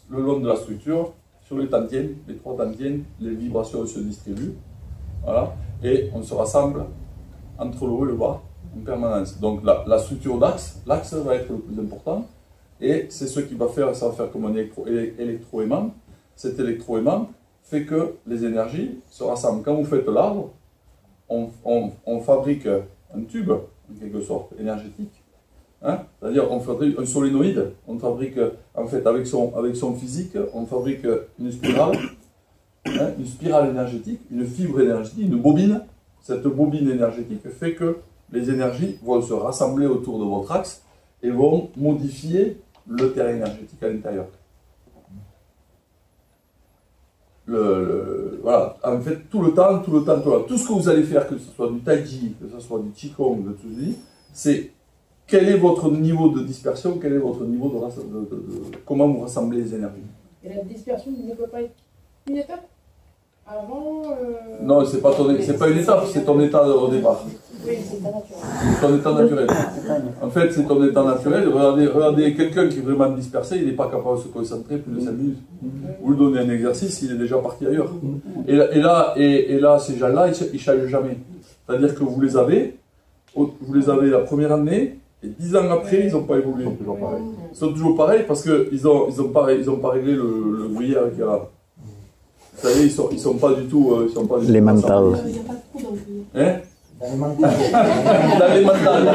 le long de la structure, sur les tantièmes, les 3 tantièmes, les vibrations se distribuent. Voilà, et on se rassemble entre le haut et le bas en permanence. Donc la structure l'axe va être le plus important. Et c'est ce qui va faire, ça va faire comme un électroaimant. Cet électroaimant fait que les énergies se rassemblent. Quand vous faites l'arbre, on fabrique un tube, en quelque sorte, énergétique. Hein? C'est-à-dire, on fabrique un solénoïde. On fabrique, en fait, avec son physique, on fabrique une spirale, hein, une spirale énergétique, une fibre énergétique, une bobine. Cette bobine énergétique fait que les énergies vont se rassembler autour de votre axe et vont modifier le terrain énergétique à l'intérieur. Voilà, en fait, tout le temps, tout ce que vous allez faire, que ce soit du tai chi, que ce soit du qigong, de tout ça, c'est quel est votre niveau de dispersion, quel est votre niveau de comment vous rassemblez les énergies. Et la dispersion ne peut pas être une étape? avant. Non, c'est pas une étape, c'est ton état au départ. Oui, c'est ta nature. C'est ton état naturel. En fait, c'est ton état naturel. Regardez quelqu'un qui est vraiment dispersé, il n'est pas capable de se concentrer plus de 5 minutes. Vous lui donnez un exercice, il est déjà parti ailleurs. Et là, ces gens-là, ils ne changent jamais. C'est-à-dire que vous les avez la première année, et 10 ans après, ils n'ont pas évolué. Ils sont toujours pareils. Ils sont toujours pareils parce qu'ils n'ont pas réglé le gruyère qu'il y a là. Vous savez, ils sont pas du tout. Les mentales. Il n'y a pas de trou dans le gruyère. Hein? Dans les mentales. Dans les mentales.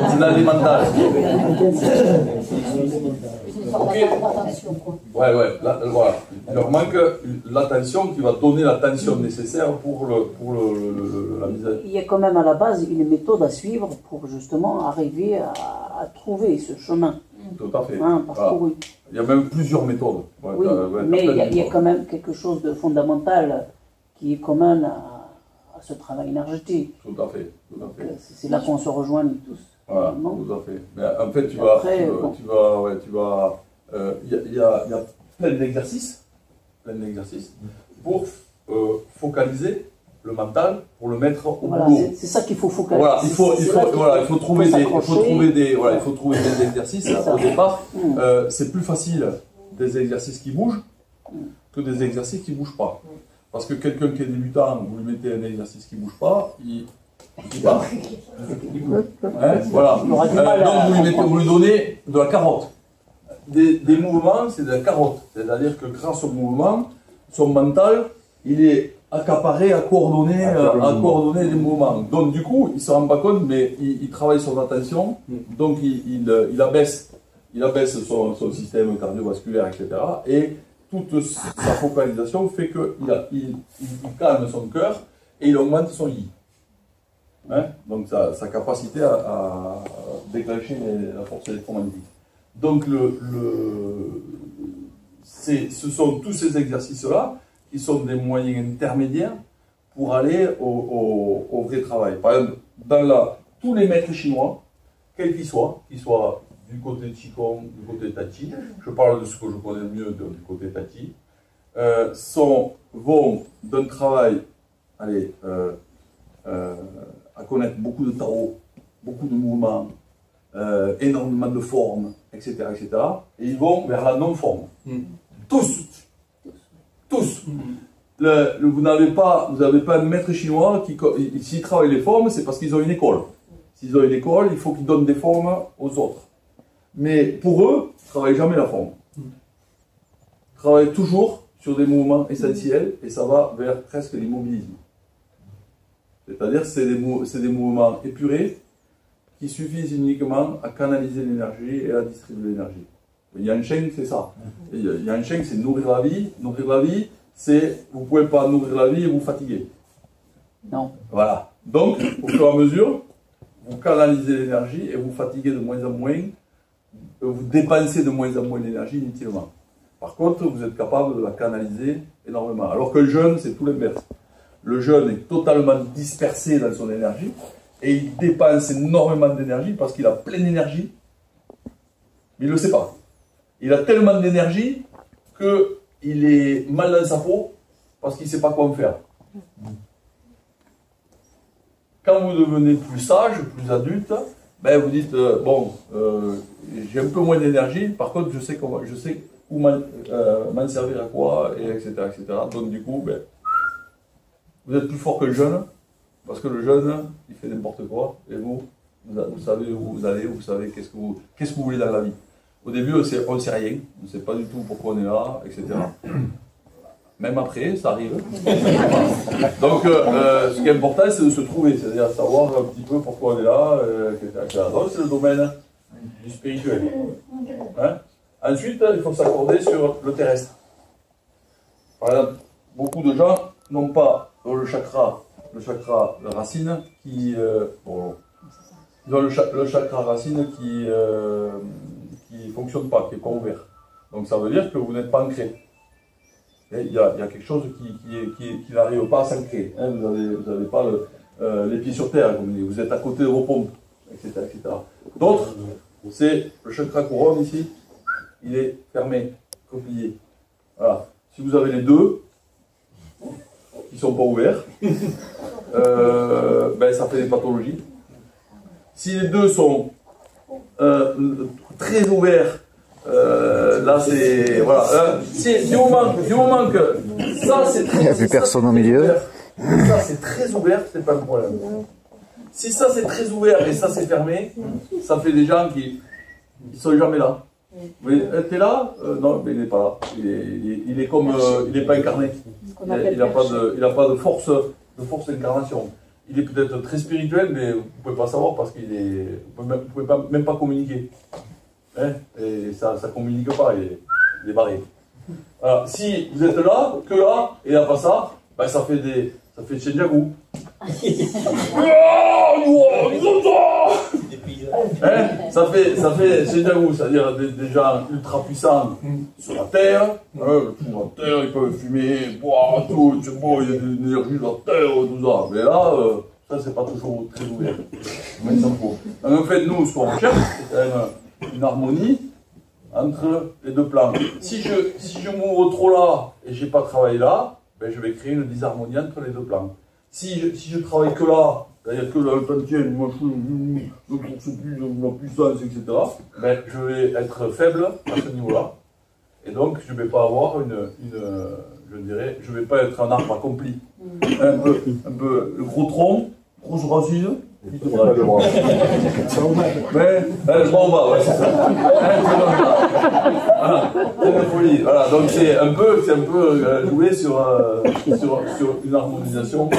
C'est dans les mentales. C'est une forme d'attention, quoi. Ouais, là, voilà. Il leur manque l'attention qui va donner l'attention nécessaire pour la mise à... Il y a quand même à la base une méthode à suivre pour justement arriver à trouver ce chemin. Tout à fait. Parcouru. Il y a même plusieurs méthodes. Ouais, Oui, mais il y a quand même quelque chose de fondamental qui est commun à ce travail énergétique. Tout à fait. C'est là qu'on se rejoint tous. Voilà, non? tout à fait. Mais en fait, il y a plein d'exercices pour focaliser le mental, pour le mettre au boulot. C'est ça qu'il faut focaliser. Voilà, il faut trouver des exercices au départ. C'est plus facile des exercices qui bougent que des exercices qui ne bougent pas. Parce que quelqu'un qui est débutant, vous lui mettez un exercice qui ne bouge pas, il part. Hein, voilà. Donc vous lui donnez de la carotte. Des mouvements, c'est de la carotte. C'est-à-dire que grâce au mouvement, son mental, il est accaparé à coordonner les mouvements. Donc du coup, il ne se rend pas compte, mais il travaille son attention, donc il abaisse son système cardiovasculaire, etc. Et toute sa focalisation fait qu'il calme son cœur et il augmente son I. Hein? Donc sa capacité à déclencher la force électromagnétique. Donc ce sont tous ces exercices-là qui sont des moyens intermédiaires pour aller au vrai travail. Par exemple, tous les maîtres chinois, quels qu'ils soient du côté de Qigong, du côté de Tai Chi, je parle de ce que je connais le mieux du côté Tai Chi, vont d'un travail à connaître beaucoup de tarot, beaucoup de mouvements, énormément de formes, etc., etc. Et ils vont vers la non-forme. Tous. Vous n'avez pas un maître chinois qui, s'ils travaillent les formes, c'est parce qu'ils ont une école. S'ils ont une école, il faut qu'ils donnent des formes aux autres. Mais pour eux, ils ne travaillent jamais la forme. Ils travaillent toujours sur des mouvements essentiels et ça va vers presque l'immobilisme. C'est-à-dire que c'est des mouvements épurés qui suffisent uniquement à canaliser l'énergie et à distribuer l'énergie. Yang Sheng, c'est ça. Yang Sheng, c'est nourrir la vie. Nourrir la vie, c'est vous ne pouvez pas nourrir la vie et vous fatiguer. Non. Voilà. Donc, au fur et à mesure, vous canalisez l'énergie et vous fatiguez de moins en moins, vous dépensez de moins en moins d'énergie inutilement. Par contre, vous êtes capable de la canaliser énormément. Alors que le jeune, c'est tout l'inverse. Le jeune est totalement dispersé dans son énergie et il dépense énormément d'énergie parce qu'il a plein d'énergie, mais il ne le sait pas. Il a tellement d'énergie qu'il est mal dans sa peau parce qu'il ne sait pas quoi en faire. Quand vous devenez plus sage, plus adulte, ben vous dites, j'ai un peu moins d'énergie, par contre je sais où m'en servir à quoi, et etc., etc. Donc du coup, ben, vous êtes plus fort que le jeune, parce que le jeune, il fait n'importe quoi, et vous savez où vous allez, vous savez qu'est-ce que vous voulez dans la vie. Au début, on ne sait rien, on ne sait pas du tout pourquoi on est là, etc. Même après, ça arrive. Donc, ce qui est important, c'est de se trouver, c'est-à-dire savoir un petit peu pourquoi on est là, etc. Donc, c'est le domaine du spirituel. Hein? Ensuite, il faut s'accorder sur le terrestre. Par exemple, beaucoup de gens n'ont pas le chakra racine qui... ils ont le chakra racine qui ne fonctionne pas, qui n'est pas ouvert. Donc, ça veut dire que vous n'êtes pas ancré. Il y a quelque chose qui n'arrive pas à s'ancrer. Hein, vous n'avez pas les pieds sur terre, comme vous êtes à côté de vos pompes, etc., etc. D'autres, c'est le chakra couronne ici, il est fermé, replié. Voilà. Si vous avez les deux, qui ne sont pas ouverts, ben, ça fait des pathologies. Si les deux sont très ouverts, là c'est. Voilà. Du moment que ça c'est très. Il n'y a plus personne au milieu. Ça c'est très ouvert, c'est pas le problème. Si ça c'est très ouvert et ça c'est fermé, ça fait des gens qui ne sont jamais là. Mais t'es là? Non, mais il n'est pas là. Il est comme. Il n'est pas incarné. Il n'a pas de force d'incarnation. Il est peut-être très spirituel, mais vous ne pouvez pas savoir parce qu'il est. Vous ne pouvez même pas communiquer. Hein, et ça ne communique pas, il est barré. Alors, si vous êtes là, que là, et il n'y a pas ça, ben ça fait Shenjaku. Hein, ça fait Shenjaku, c'est-à-dire des gens ultra puissants sur la Terre. Sur la Terre, ils peuvent fumer, boire, tout, il y a de l'énergie dans la Terre, tout ça. Mais là, ça, c'est pas toujours très ouvert. Mais il s'en faut. En fait, nous, ce qu'on recherche, c'est quand même une harmonie entre les deux plans. Si je m'ouvre trop là et je n'ai pas travaillé là, ben, je vais créer une disharmonie entre les deux plans. Si je travaille que là, c'est-à-dire que le tantienne, moi je ne trouve plus la puissance, etc., ben, je vais être faible à ce niveau-là. Et donc, je ne vais pas avoir je dirais, je ne vais pas être un arbre accompli. Un peu le gros tronc, grosse racine. Mais, le bras en bas, ouais, c'est ça. Voilà, c'est la folie. Voilà, donc c'est un peu jouer sur une harmonisation,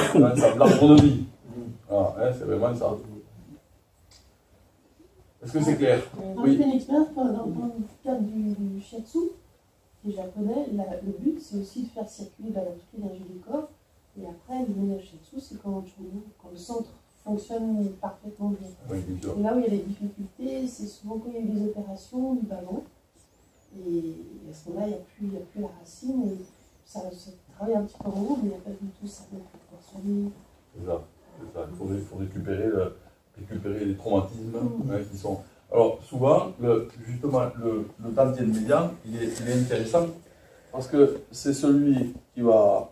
l'arbre de vie. Voilà, c'est vraiment ça. Est-ce que c'est clair? Oui. J'ai fait une expérience dans le cadre du shiatsu, les japonais, le but c'est aussi de faire circuler toute l'énergie du corps. Et après, le meilleur shiatsu, c'est quand le centre fonctionne parfaitement bien. Oui, bien sûr. Et là où il y a des difficultés, c'est souvent quand il y a eu des opérations du ballon. Et à ce moment-là, il n'y a plus la racine. Et ça travaille un petit peu en haut, mais il n'y a pas du tout ça. C'est ça. Il faut récupérer les traumatismes qui sont. Alors, souvent, justement, le Tantien médian, il est intéressant parce que c'est celui qui va.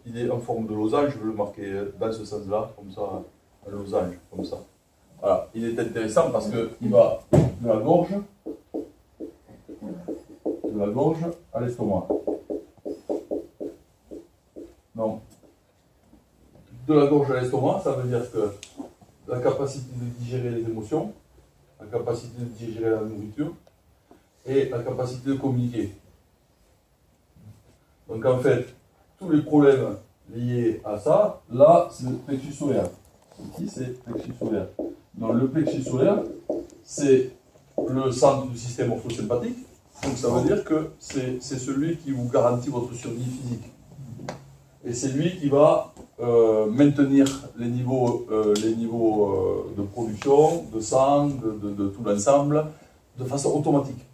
Il est en forme de losange, je veux le marquer dans ce sens-là, comme ça, un losange, comme ça. Voilà, il est intéressant parce qu'il va de la gorge à l'estomac. Donc, de la gorge à l'estomac, ça veut dire que la capacité de digérer les émotions, la capacité de digérer la nourriture et la capacité de communiquer. Donc en fait, tous les problèmes liés à ça, là, c'est le plexus solaire. Ici, c'est le plexus solaire. Donc, le plexus solaire, c'est le centre du système orthosympathique. Donc, ça veut dire que c'est celui qui vous garantit votre survie physique. Et c'est lui qui va maintenir les niveaux de production, de sang, de tout l'ensemble, de façon automatique.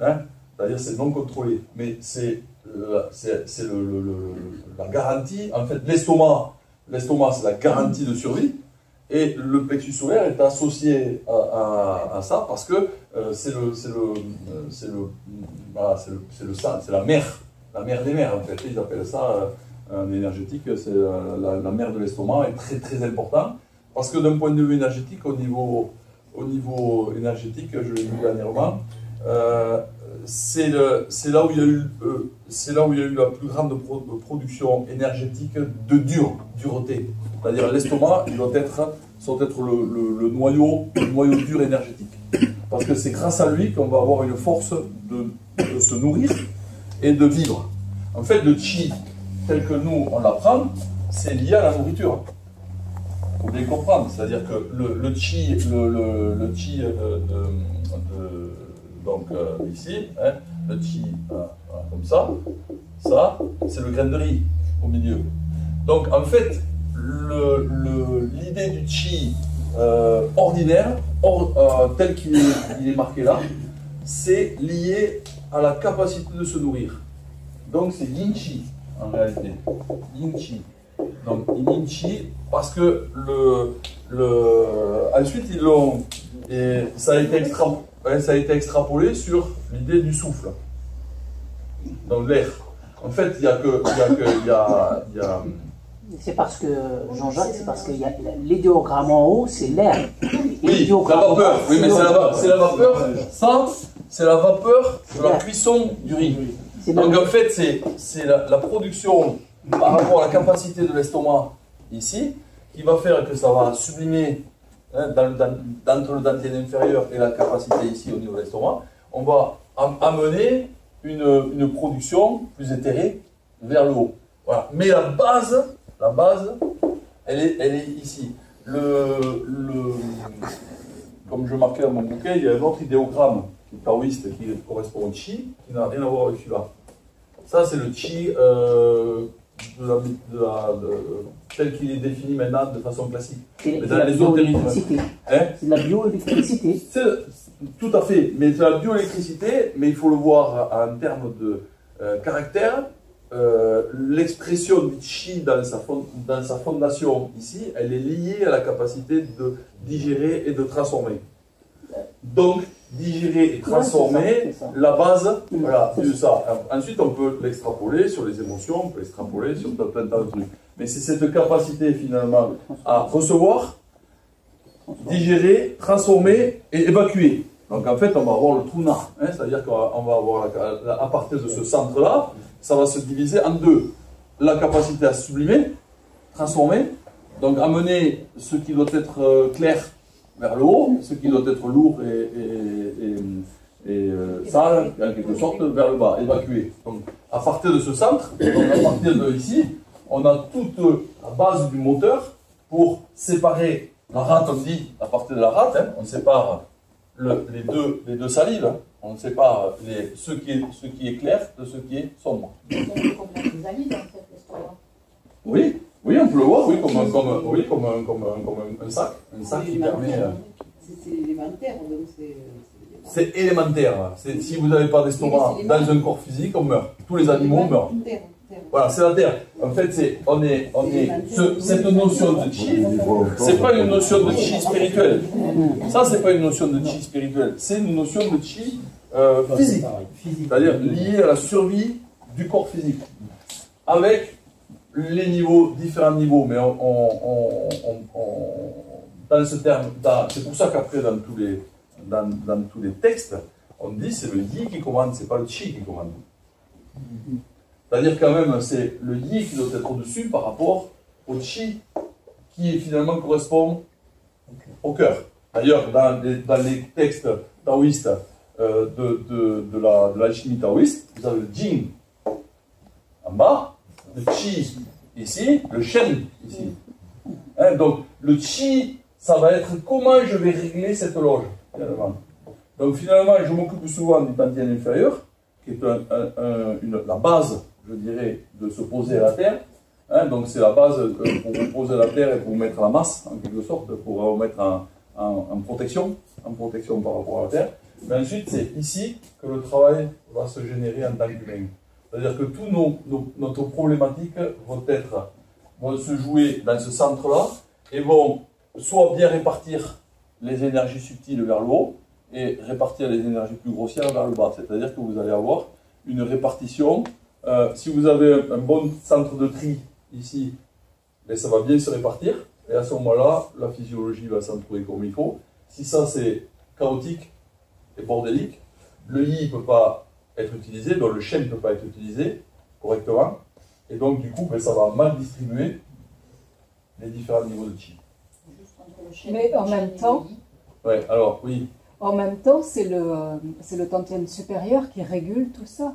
Hein? C'est-à-dire, c'est non contrôlé. Mais c'est la garantie, en fait, l'estomac c'est la garantie de survie, et le plexus solaire est associé à ça parce que c'est la mère des mers, en fait. Ils appellent ça en énergétique, c'est la mère de l'estomac, est très très important parce que d'un point de vue énergétique, au niveau énergétique, je l'ai vu dernièrement, c'est là où il y a eu la plus grande production énergétique de dureté. C'est-à-dire l'estomac, il doit être le noyau dur énergétique. Parce que c'est grâce à lui qu'on va avoir une force de se nourrir et de vivre. En fait, le chi, tel que nous on l'apprend, c'est lié à la nourriture. Il faut bien comprendre. C'est-à-dire que le chi, donc ici, hein, le chi, voilà, comme ça, c'est le grain de riz au milieu. Donc en fait, l'idée du chi ordinaire, tel qu'il est marqué là, c'est lié à la capacité de se nourrir. Donc c'est yin chi en réalité, yin chi. Donc yin chi parce que ensuite ils l'ont, et ça a été extrapolé sur l'idée du souffle, donc l'air. En fait, il y a C'est parce que, Jean-Jacques, c'est parce qu'il y a l'idéogramme en haut, c'est l'air. Oui, la vapeur. Oui, mais c'est la vapeur. Ça, c'est la vapeur de la cuisson du riz. Donc en fait, c'est la production par rapport à la capacité de l'estomac ici, qui va faire que ça va sublimer entre le dentier inférieur et la capacité ici au niveau de l'estomac. On va amener une production plus éthérée vers le haut. Voilà. Mais la base, elle est ici. Comme je marquais dans mon bouquet, il y a un autre idéogramme qui est taoïste, qui correspond au chi, qui n'a rien à voir avec celui-là. Ça, c'est le chi tel qu'il est défini maintenant de façon classique. C'est la bioélectricité. C'est la bioélectricité. Tout à fait, mais c'est la bioélectricité, mais il faut le voir en termes de caractère. L'expression du chi dans sa fondation ici, elle est liée à la capacité de digérer et de transformer. Donc, digérer et transformer, c'est ça. La base, voilà, c'est ça. Ensuite, on peut l'extrapoler sur les émotions, on peut l'extrapoler sur plein de trucs. Mais c'est cette capacité finalement à recevoir, digérer, transformer et évacuer. Donc en fait, on va avoir le trou noir, hein, c'est-à-dire qu'on va avoir, à partir de ce centre-là, ça va se diviser en deux. La capacité à sublimer, transformer, donc amener ce qui doit être clair vers le haut, ce qui doit être lourd et sale, en quelque sorte, vers le bas, évacuer. Donc à partir de ce centre, donc à partir de ici, on a toute la base du moteur pour séparer la rate, on dit, à partir de la rate, hein, on sépare les deux salives, hein. On sépare ce qui est clair de ce qui est sombre. Oui, oui, on peut le voir, oui, comme un sac qui permet. C'est élémentaire, donc c'est élémentaire. Si vous n'avez pas d'estomac dans un corps physique, on meurt. Tous les animaux meurent. Voilà, c'est la terre. En fait, cette notion de chi, c'est pas une notion de chi spirituelle. Ça, c'est pas une notion de chi spirituelle. C'est une notion de chi physique. C'est-à-dire liée à la survie du corps physique. Avec les niveaux, différents niveaux, mais dans ce terme, c'est pour ça qu'après, dans tous les textes, on dit c'est le yi qui commande, c'est pas le chi qui commande. C'est-à-dire quand même, c'est le yi qui doit être au-dessus par rapport au chi qui finalement correspond au cœur. D'ailleurs, dans les textes taoïstes de l'alchimie taoïste, vous avez le jing en bas, le chi ici, le shen ici. Hein, donc le chi, ça va être comment je vais régler cette loge. Finalement. Donc finalement, je m'occupe souvent du dantian inférieur, qui est la base, je dirais, de se poser à la terre. Hein, donc c'est la base pour vous poser à la terre et pour vous mettre la masse, en quelque sorte, pour vous mettre en protection par rapport à la terre. Mais ensuite, c'est ici que le travail va se générer en tant qu'humain. C'est-à-dire que toutes notre problématiques vont se jouer dans ce centre-là et vont soit bien répartir les énergies subtiles vers le haut et répartir les énergies plus grossières vers le bas. C'est-à-dire que vous allez avoir une répartition. Si vous avez un bon centre de tri ici, ben ça va bien se répartir. Et à ce moment-là, la physiologie va s'en trouver comme il faut. Si ça c'est chaotique et bordélique, le yi ne peut pas être utilisé, donc le shen ne peut pas être utilisé correctement. Et donc du coup, ben, ça va mal distribuer les différents niveaux de chi. Mais en même temps, ouais, alors oui. En même temps, c'est le dantian supérieur qui régule tout ça.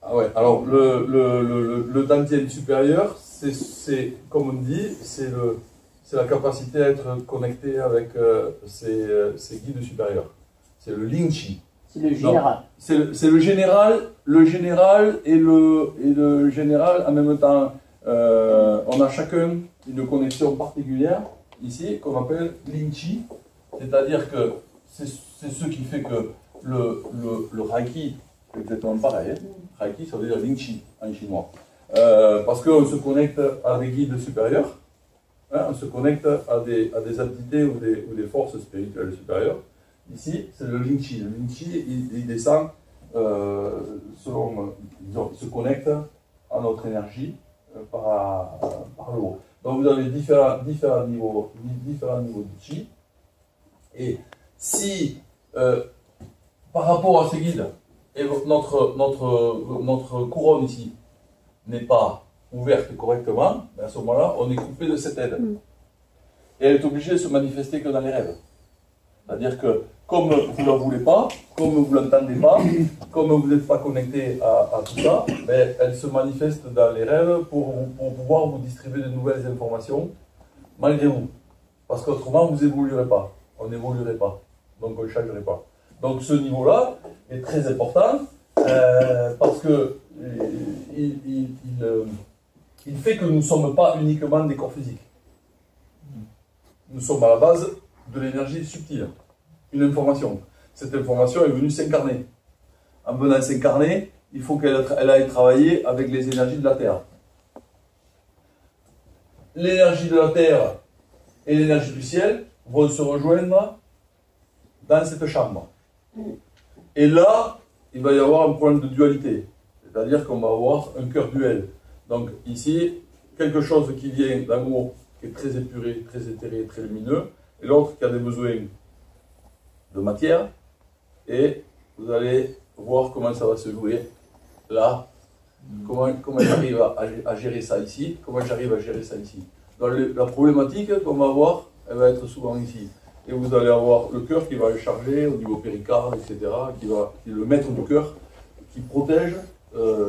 Ah ouais, alors le dantian supérieur, c'est comme on dit, c'est la capacité à être connecté avec ses guides supérieurs. C'est le Ling Chi. C'est le général. C'est le général et le général en même temps. On a chacun une connexion particulière ici qu'on appelle Ling Chi, c'est-à-dire que c'est ce qui fait que le Reiki est exactement pareil. Hein. Reiki, ça veut dire Ling Chi en chinois. Parce qu'on se connecte à des guides supérieurs, hein, on se connecte à des entités ou des forces spirituelles supérieures. Ici, c'est le Ling Chi. Le Ling Chi, il descend selon, disons, il se connecte à notre énergie par le haut. Donc vous avez différents niveaux de chi. Et si par rapport à ces guides, et notre couronne ici n'est pas ouverte correctement, à ce moment-là, on est coupé de cette aide. Et elle est obligée de se manifester que dans les rêves. C'est-à-dire que, comme vous ne la voulez pas, comme vous ne l'entendez pas, comme vous n'êtes pas connecté à tout ça, ben, elle se manifeste dans les rêves pour pouvoir vous distribuer de nouvelles informations, malgré vous. Parce qu'autrement, vous n'évoluerez pas. On n'évoluerait pas. Donc, on ne changerait pas. Donc, ce niveau-là est très important parce que il fait que nous ne sommes pas uniquement des corps physiques. Nous sommes à la base de l'énergie subtile, une information. Cette information est venue s'incarner. En venant s'incarner, il faut qu'elle aille travailler avec les énergies de la Terre. L'énergie de la Terre et l'énergie du ciel vont se rejoindre dans cette chambre. Et là, il va y avoir un problème de dualité. C'est-à-dire qu'on va avoir un cœur duel. Donc ici, quelque chose qui vient d'en haut, qui est très épuré, très éthéré, très lumineux, et l'autre qui a des besoins de matière, et vous allez voir comment ça va se jouer là, comment j'arrive à gérer ça ici, comment j'arrive à gérer ça ici. Donc la problématique qu'on va avoir, elle va être souvent ici. Et vous allez avoir le cœur qui va le charger au niveau péricarde, etc., qui est le maître du cœur, qui protège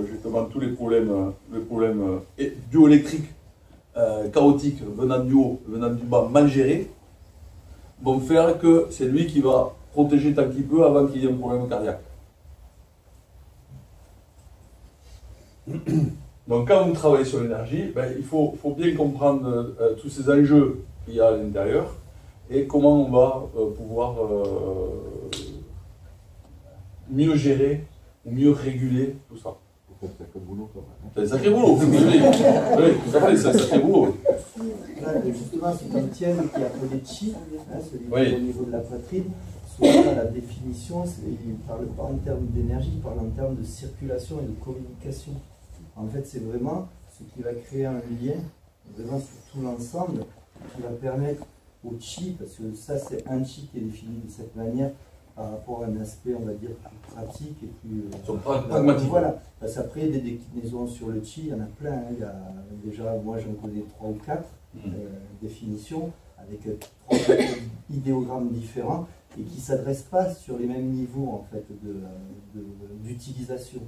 justement tous les problèmes bioélectriques chaotiques venant du haut, venant du bas, mal gérés, vont faire que c'est lui qui va protéger tant qu'il peut avant qu'il y ait un problème cardiaque. Donc quand vous travaillez sur l'énergie, ben, il faut bien comprendre tous ces enjeux qu'il y a à l'intérieur et comment on va pouvoir mieux gérer ou mieux réguler tout ça. C'est un sacré boulot quand même. C'est un sacré boulot, oui, tout à fait, c'est un sacré boulot. Là, justement, c'est un tien qui est appelé chi, celui Oui. au niveau de la poitrine. Souvent, la définition, il ne parle pas en termes d'énergie, il parle en termes de circulation et de communication. En fait, c'est vraiment ce qui va créer un lien, vraiment sur tout l'ensemble, qui va permettre au chi, parce que ça, c'est un chi qui est défini de cette manière, par rapport à un aspect, on va dire, plus pratique et plus... pragmatique. Voilà. Parce qu'après, des déclinaisons sur le chi, il y en a plein. Hein. Il y a, déjà, moi, j'en connais 3 ou 4 définitions, avec 3 ou 4 idéogrammes différents, et qui ne s'adressent pas sur les mêmes niveaux, en fait, d'utilisation.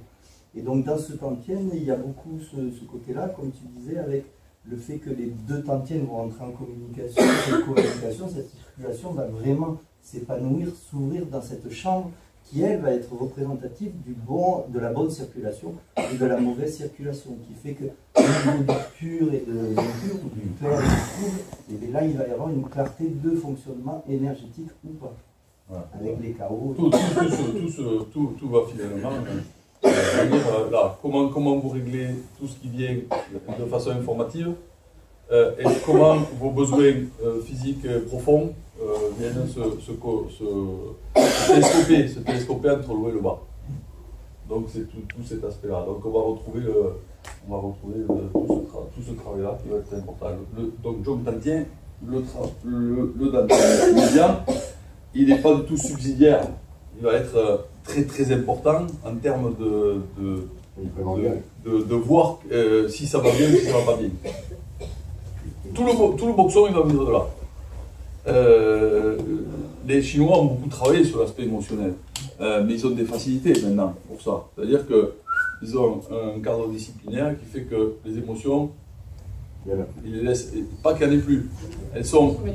Et donc, dans ce tantienne, il y a beaucoup ce côté-là, comme tu disais, avec le fait que les deux tantiennes vont entrer en communication. Cette communication, cette circulation va vraiment s'épanouir, s'ouvrir dans cette chambre qui, elle, va être représentative de la bonne circulation et de la mauvaise circulation, qui fait que au niveau du pur et de l'impur, ou du clair et du trouble, et bien là, il va y avoir une clarté de fonctionnement énergétique ou pas, voilà. Avec les chaos. Tout va finalement venir là. Comment vous réglez tout ce qui vient de façon informative et comment vos besoins physiques profonds viennent se télescoper entre le haut et le bas. Donc c'est tout cet aspect-là. Donc on va retrouver tout ce travail-là qui va être important. Donc John Tantien, le dantien médian, il n'est pas du tout subsidiaire. Il va être très très important en termes de voir si ça va bien ou si ça va pas bien. Tout le boxon, il va venir de là. Les Chinois ont beaucoup travaillé sur l'aspect émotionnel, mais ils ont des facilités maintenant pour ça. C'est-à-dire qu'ils ont un cadre disciplinaire qui fait que les émotions, ils les laissent, pas qu'il n'y en ait plus. Elles sont un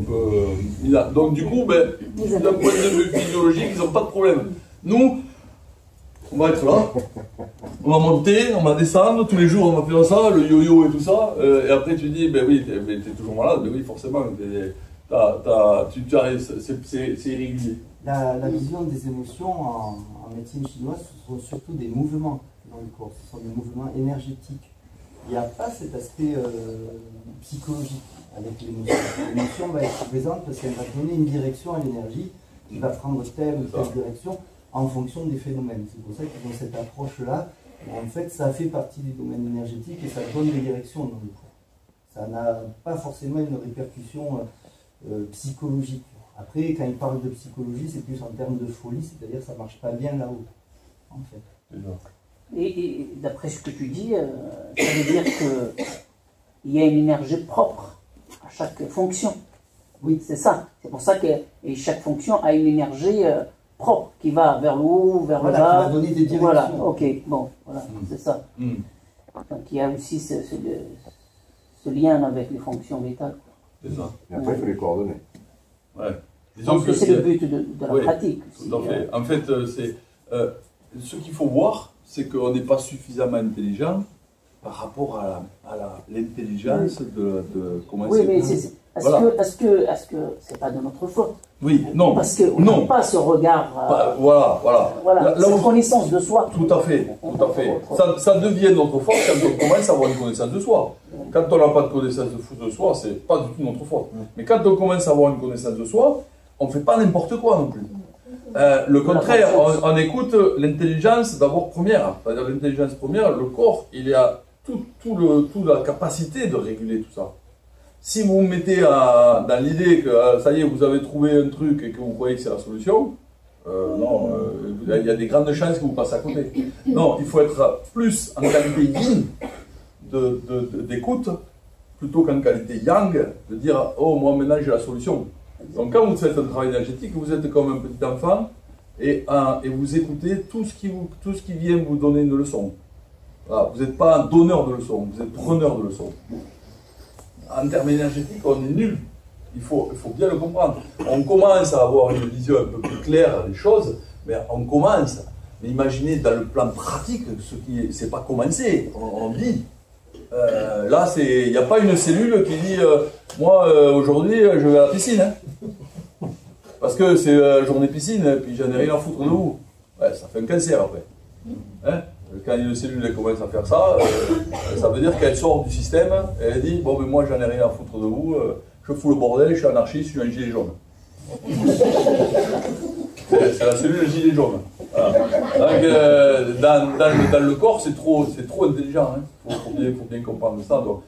peu... donc du coup, d'un point de vue physiologique, ils n'ont pas de problème. Nous, on va être là, on va monter, on va descendre, tous les jours on va faire ça, le yo-yo et tout ça, et après tu dis, ben oui, t'es toujours malade, ben oui, forcément, c'est irrégulier. La vision des émotions en médecine chinoise, ce sont surtout des mouvements dans le corps, ce sont des mouvements énergétiques. Il n'y a pas cet aspect psychologique avec l'émotion. L'émotion va être présente parce qu'elle va donner une direction à l'énergie qui va prendre telle ou telle direction en fonction des phénomènes. C'est pour ça qu'ils ont cette approche-là En fait, ça fait partie du domaine énergétique et ça donne des directions dans le cours. Ça n'a pas forcément une répercussion psychologique. Après, quand il parle de psychologie, c'est plus en termes de folie, c'est-à-dire que ça ne marche pas bien là-haut, en fait. Et d'après ce que tu dis, ça veut dire qu'il y a une énergie propre à chaque fonction. Oui, c'est ça. C'est pour ça que chaque fonction a une énergie propre qui va vers le haut, vers le bas. Qui va donner des directions. Voilà, ok, bon, voilà, c'est ça. Donc il y a aussi ce lien avec les fonctions vitales. C'est ça. Et après, il faut les coordonner. Ouais. Disons que c'est le but de la pratique. Tout à fait. En fait, ce qu'il faut voir, c'est qu'on n'est pas suffisamment intelligent par rapport à l'intelligence de comment oui, mais est-ce que c'est pas de notre faute? Oui, non. Parce qu'on n'a pas ce regard. Voilà. Cette connaissance de soi. Tout à fait, tout à fait. Ça devient notre faute quand on commence à avoir une connaissance de soi. Quand on n'a pas de connaissance de soi, c'est pas du tout notre faute. Mais quand on commence à avoir une connaissance de soi, on ne fait pas n'importe quoi non plus. Le contraire, on écoute l'intelligence d'abord première. C'est-à-dire l'intelligence première, le corps, il a toute la capacité de réguler tout ça. Si vous vous mettez dans l'idée que ça y est, vous avez trouvé un truc et que vous croyez que c'est la solution, non, il y a des grandes chances que vous passez à côté. Non, il faut être plus en qualité yin d'écoute, plutôt qu'en qualité yang, de dire « Oh, moi maintenant j'ai la solution ». Donc quand vous faites un travail énergétique, vous êtes comme un petit enfant et vous écoutez tout ce qui vient vous donner une leçon. Voilà, vous n'êtes pas un donneur de leçons, vous êtes preneur de leçons. En termes énergétiques, on est nul. Il faut bien le comprendre. On commence à avoir une vision un peu plus claire des choses, mais on commence. Mais imaginez dans le plan pratique, c'est pas commencé, on vit. Là, il n'y a pas une cellule qui dit moi, aujourd'hui, je vais à la piscine. Hein, parce que c'est journée piscine, et puis j'en ai rien à foutre de vous. Ouais, ça fait un cancer après. Hein, quand une cellule commence à faire ça, ça veut dire qu'elle sort du système et elle dit bon, mais moi, j'en ai rien à foutre de vous, je fous le bordel, je suis anarchiste, je suis un gilet jaune. C'est la cellule gilet jaune. Voilà. Donc, dans le corps, c'est trop intelligent. Il faut bien comprendre ça. Donc,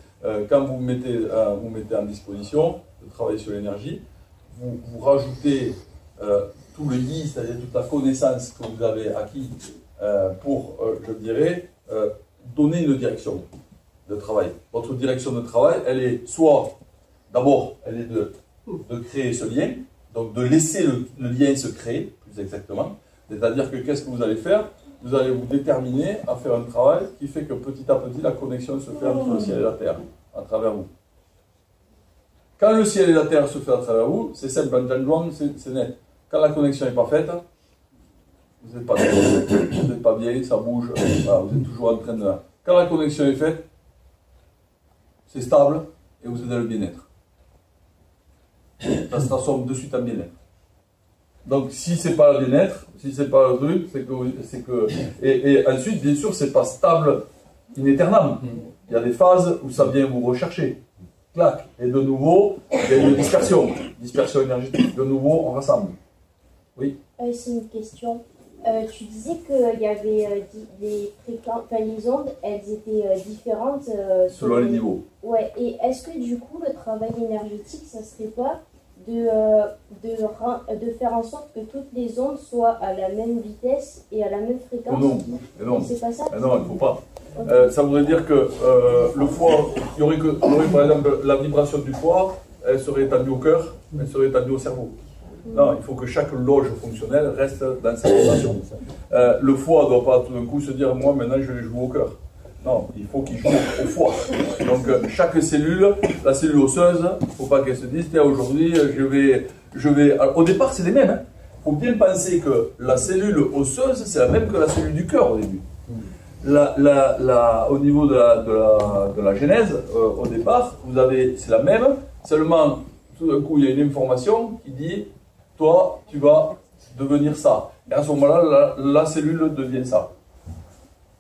quand vous mettez en disposition de travailler sur l'énergie, vous rajoutez tout le yi, c'est-à-dire toute la connaissance que vous avez acquis pour, je dirais, donner une direction de travail. Votre direction de travail, elle est soit, d'abord, elle est de créer ce lien, donc de laisser le lien se créer, plus exactement. C'est-à-dire que qu'est-ce que vous allez faire? Vous allez vous déterminer à faire un travail qui fait que petit à petit, la connexion se fait entre le ciel et la terre, à travers vous. Quand le ciel et la terre se font à travers vous, c'est simple, c'est net. Quand la connexion n'est pas faite, vous n'êtes pas bien, vous n'êtes pas bien, ça bouge, voilà, vous êtes toujours en train de... Quand la connexion est faite, c'est stable et vous êtes dans le bien-être. Ça se transforme de suite en bien-être. Donc, si c'est pas le bien-être, si c'est pas le truc, c'est que et ensuite, bien sûr, c'est pas stable in aeternam. Il y a des phases où ça vient vous rechercher. Clac. Et de nouveau, il y a une dispersion énergétique. De nouveau, on rassemble. Oui. C'est une question. Tu disais qu'il y avait des fréquences, enfin, les ondes, elles étaient différentes. Selon les niveaux. Ouais. Et est-ce que du coup, le travail énergétique, ça serait pas de faire en sorte que toutes les ondes soient à la même vitesse et à la même fréquence? Non, c'est pas ça? Non, il ne faut pas. Okay. Ça voudrait dire que le foie, il y aurait par exemple la vibration du foie, elle serait étendue au cœur, elle serait étendue au cerveau. Non, il faut que chaque loge fonctionnelle reste dans sa vibration. Le foie ne doit pas tout d'un coup se dire moi maintenant je vais jouer au cœur. Non, il faut qu'il joue au foie. Donc chaque cellule, la cellule osseuse, il ne faut pas qu'elle se dise tiens aujourd'hui je vais. Alors, au départ c'est les mêmes. Il faut bien penser que la cellule osseuse c'est la même que la cellule du cœur au début. Au niveau de la genèse, au départ, c'est la même, seulement tout d'un coup il y a une information qui dit toi tu vas devenir ça. Et à ce moment-là, la cellule devient ça.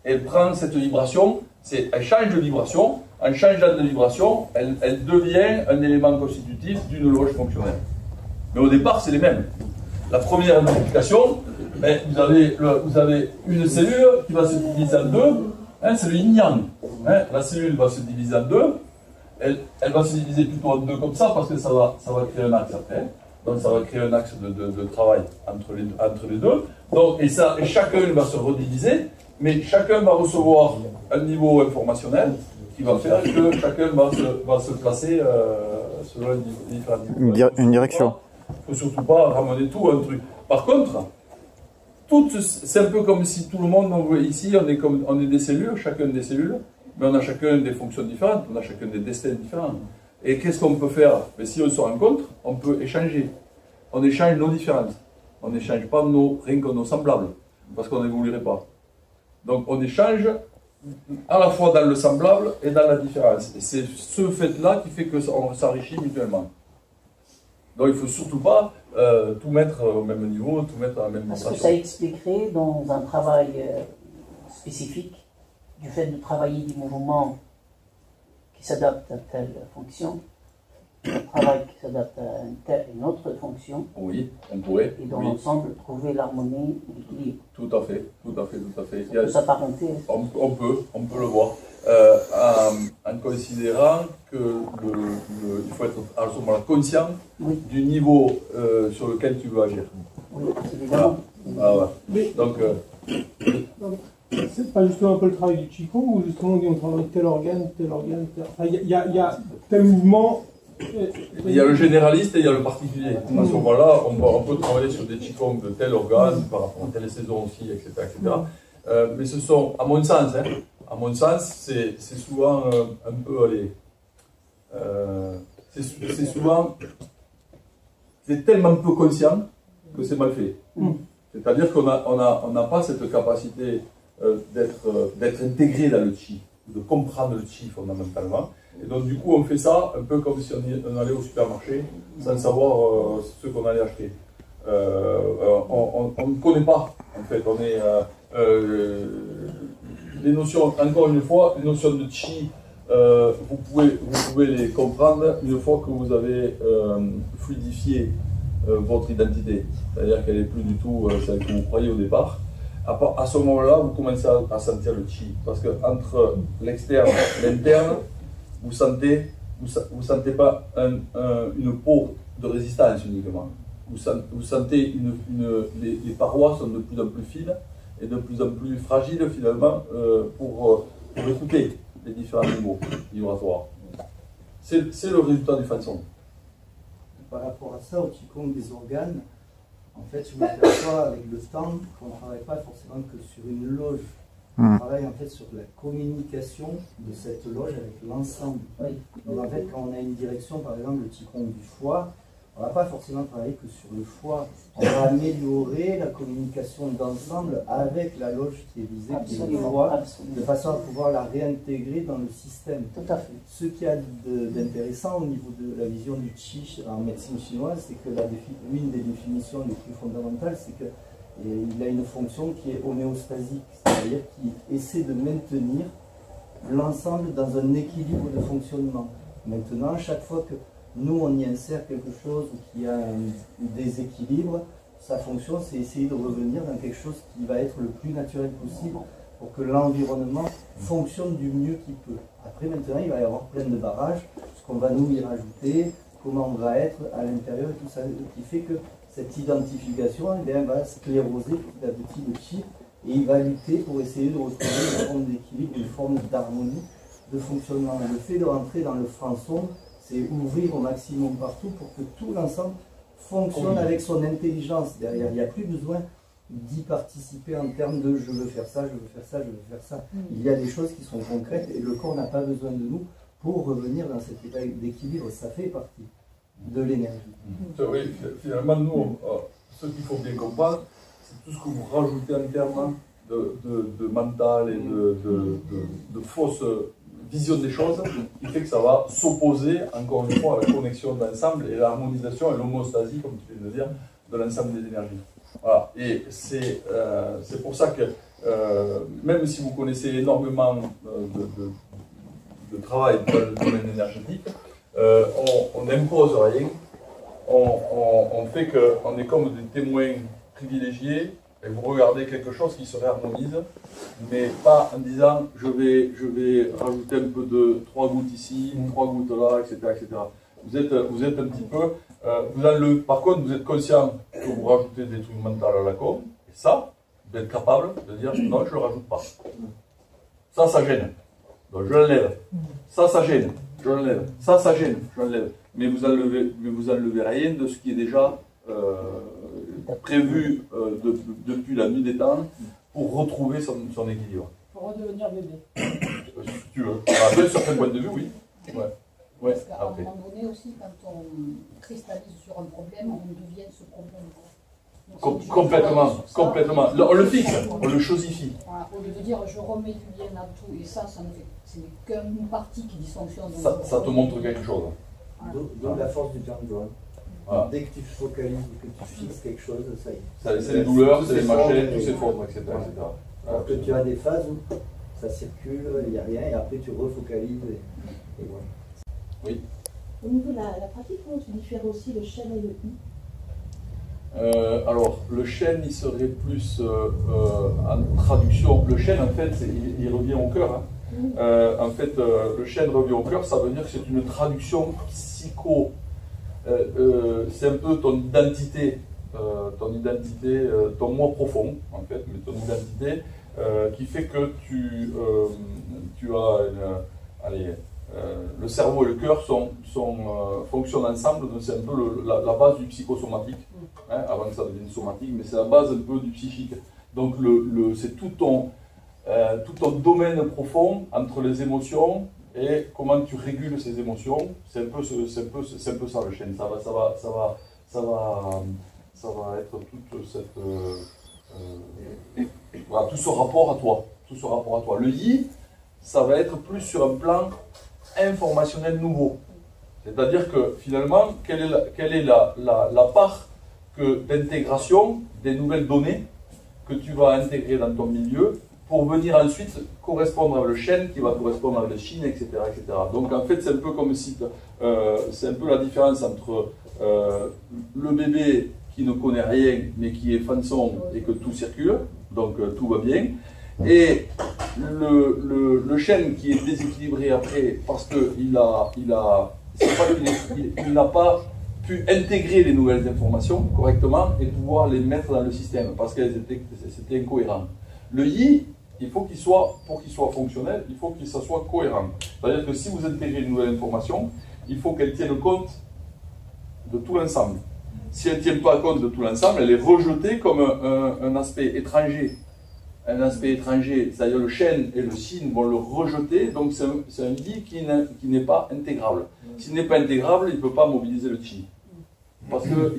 Elle prend cette vibration, elle change de vibration, en changeant de vibration, elle devient un élément constitutif d'une loge fonctionnelle. Mais au départ, c'est les mêmes. La première modification, ben, vous avez une cellule qui va se diviser en deux, hein, c'est le yin-yang. Hein, la cellule va se diviser en deux, elle va se diviser plutôt en deux comme ça, parce que ça va créer un axe après. Donc ça va créer un axe de travail entre les deux. Donc, et chacun va se rediviser, mais chacun va recevoir un niveau informationnel qui va faire que chacun va se placer selon différents niveaux. Une direction. Il ne faut surtout pas ramener tout à un truc. Par contre, c'est un peu comme si tout le monde, ici, on est des cellules, chacun des cellules, mais on a chacun des fonctions différentes, on a chacun des destins différents. Et qu'est-ce qu'on peut faire? Mais si on se rencontre, on peut échanger. On échange nos différences. On n'échange pas rien que nos semblables, parce qu'on n'évoluerait pas. Donc on échange à la fois dans le semblable et dans la différence. Et c'est ce fait-là qui fait qu'on s'enrichit mutuellement. Donc il ne faut surtout pas tout mettre au même niveau, tout mettre à la même Parce que ça expliquerait dans un travail spécifique, du fait de travailler des mouvements qui s'adaptent à telle fonction, un travail qui s'adapte à une autre fonction. Oui, on pourrait. Et dans l'ensemble, trouver l'harmonie et l'équilibre. Tout à fait, tout à fait, tout à fait. Ça peut s'apparenter. On peut le voir. En considérant que il faut être à ce moment-là conscient du niveau sur lequel tu veux agir. Oui, évidemment. Voilà. Donc, c'est pas justement un peu le travail du Qigong où justement on dit on travaille tel organe, tel organe, tel... Enfin, il y a tel mouvement. Il y a le généraliste et il y a le particulier. À ce moment-là, on peut travailler sur des Qigong de tel organe, par rapport à telle saison aussi, etc. Mais ce sont, à mon sens, c'est souvent un peu, c'est souvent, c'est tellement peu conscient que c'est mal fait. C'est-à-dire qu'on n'a pas cette capacité d'être intégré dans le Qi, de comprendre le Qi fondamentalement. Et donc du coup on fait ça un peu comme si on allait au supermarché sans savoir ce qu'on allait acheter. On ne connaît pas en fait, les notions, encore une fois, les notions de Qi, vous pouvez les comprendre une fois que vous avez fluidifié votre identité. C'est-à-dire qu'elle n'est plus du tout celle que vous croyez au départ. À ce moment-là, vous commencez à sentir le Qi. Parce que entre l'externe et l'interne, vous sentez pas une peau de résistance uniquement. Vous sentez les parois sont de plus en plus fines et de plus en plus fragiles finalement pour écouter les différents niveaux vibratoires. C'est le résultat du Fan Song. Par rapport à ça, au Qigong des organes, en fait, je m'aperçois avec le temps qu'on ne travaille pas forcément que sur une loge. On travaille en fait sur la communication de cette loge avec l'ensemble. Donc en fait, quand on a une direction, par exemple le Qigong du foie, on ne va pas forcément travailler que sur le foie. On va améliorer la communication d'ensemble avec la loge qui est visée, qui est le foie, de façon à pouvoir la réintégrer dans le système. Tout à fait. Ce qu'il y a d'intéressant au niveau de la vision du Qi en médecine chinoise, c'est que l'une des définitions les plus fondamentales, c'est que il a une fonction qui est homéostasique, c'est-à-dire qui essaie de maintenir l'ensemble dans un équilibre de fonctionnement. Maintenant, chaque fois que nous on y insère quelque chose ou qu'il y a un déséquilibre, sa fonction c'est essayer de revenir dans quelque chose qui va être le plus naturel possible pour que l'environnement fonctionne du mieux qu'il peut. Après maintenant il va y avoir plein de barrages, ce qu'on va nous y rajouter, comment on va être à l'intérieur et tout ça, qui fait que cette identification va scléroser petit à petit le Qi et il va lutter pour essayer de retrouver une forme d'équilibre, une forme d'harmonie, de fonctionnement. Le fait de rentrer dans le Fan Song, c'est ouvrir au maximum partout pour que tout l'ensemble fonctionne avec son intelligence derrière. Il n'y a plus besoin d'y participer en termes de je veux faire ça, je veux faire ça, je veux faire ça. Il y a des choses qui sont concrètes et le corps n'a pas besoin de nous pour revenir dans cet état d'équilibre. Ça fait partie de l'énergie. Oui, finalement, nous, ce qu'il faut bien comprendre, c'est tout ce que vous rajoutez en termes de mental et de fausse vision des choses, qui fait que ça va s'opposer, encore une fois, à la connexion d'ensemble et l'harmonisation et l'homéostasie, comme tu viens de dire, de l'ensemble des énergies. Voilà. Et c'est pour ça que, même si vous connaissez énormément de travail dans le domaine énergétique, on n'impose rien, on fait qu'on est comme des témoins privilégiés et vous regardez quelque chose qui se réharmonise, mais pas en disant je vais rajouter un peu de 3 gouttes ici, 3 gouttes là, etc. etc. Vous êtes un petit peu, par contre vous êtes conscient que vous rajoutez des trucs mentaux à la com, et ça, vous êtes capable de dire non, je ne le rajoute pas. Ça gêne. Donc je l'enlève. Ça gêne. Je l'enlève. Ça gêne. Je l'enlève. Mais vous enlevez rien de ce qui est déjà prévu depuis la nuit des temps pour retrouver son équilibre. Pour redevenir bébé. Si tu veux. D'un certain point de vue, oui. Ouais. Parce qu'à un moment donné aussi, quand on cristallise sur un problème, on devient ce problème. Complètement. On le fixe, on le chosifie. Voilà, au lieu de dire je remets du bien à tout, et ça c'est qu'une partie qui dysfonctionne. Ça te montre quelque chose. Donc la force du jump drawn. Voilà. Dès que tu focalises ou que tu fixes quelque chose, ça y est. C'est les douleurs, c'est les machins, tout s'effondre, etc. Alors que tu as des phases où ça circule, il n'y a rien, et après tu refocalises. Et voilà. Oui. Au niveau de la pratique, comment tu différencies le chêne et le i? Alors, le chêne, il serait plus en traduction. Le chêne, en fait, il revient au cœur. Hein. En fait, le chêne revient au cœur, ça veut dire que c'est une traduction psycho. C'est un peu ton identité, ton moi profond, en fait, mais ton identité, qui fait que tu as le cerveau et le cœur fonctionnent ensemble, donc c'est un peu la base du psychosomatique, hein, avant que ça devienne somatique, mais c'est la base un peu du psychique. Donc c'est tout ton domaine profond entre les émotions et comment tu régules ces émotions. C'est un peu ça le chêne. Ça va être toute cette voilà, tout ce rapport à toi. Le yi, ça va être plus sur un plan informationnel nouveau. C'est-à-dire que finalement, quelle est la part d'intégration des nouvelles données que tu vas intégrer dans ton milieu pour venir ensuite correspondre avec le chêne qui va correspondre avec le chine, etc., etc. Donc en fait, c'est un peu comme si c'est un peu la différence entre le bébé qui ne connaît rien mais qui est fanson et que tout circule, donc tout va bien, et le chêne qui est déséquilibré après parce qu'il n'a pas pu intégrer les nouvelles informations correctement et pouvoir les mettre dans le système parce que c'était incohérent. Le yi, pour qu'il soit fonctionnel, il faut que ça soit cohérent. C'est-à-dire que si vous intégrez une nouvelle information, il faut qu'elle tienne compte de tout l'ensemble. Si elle ne tient pas compte de tout l'ensemble, elle est rejetée comme un aspect étranger. Un aspect étranger, c'est-à-dire le chêne et le chine vont le rejeter, donc c'est un yi qui n'est pas intégrable. S'il n'est pas intégrable, il ne peut pas mobiliser le chi. Parce que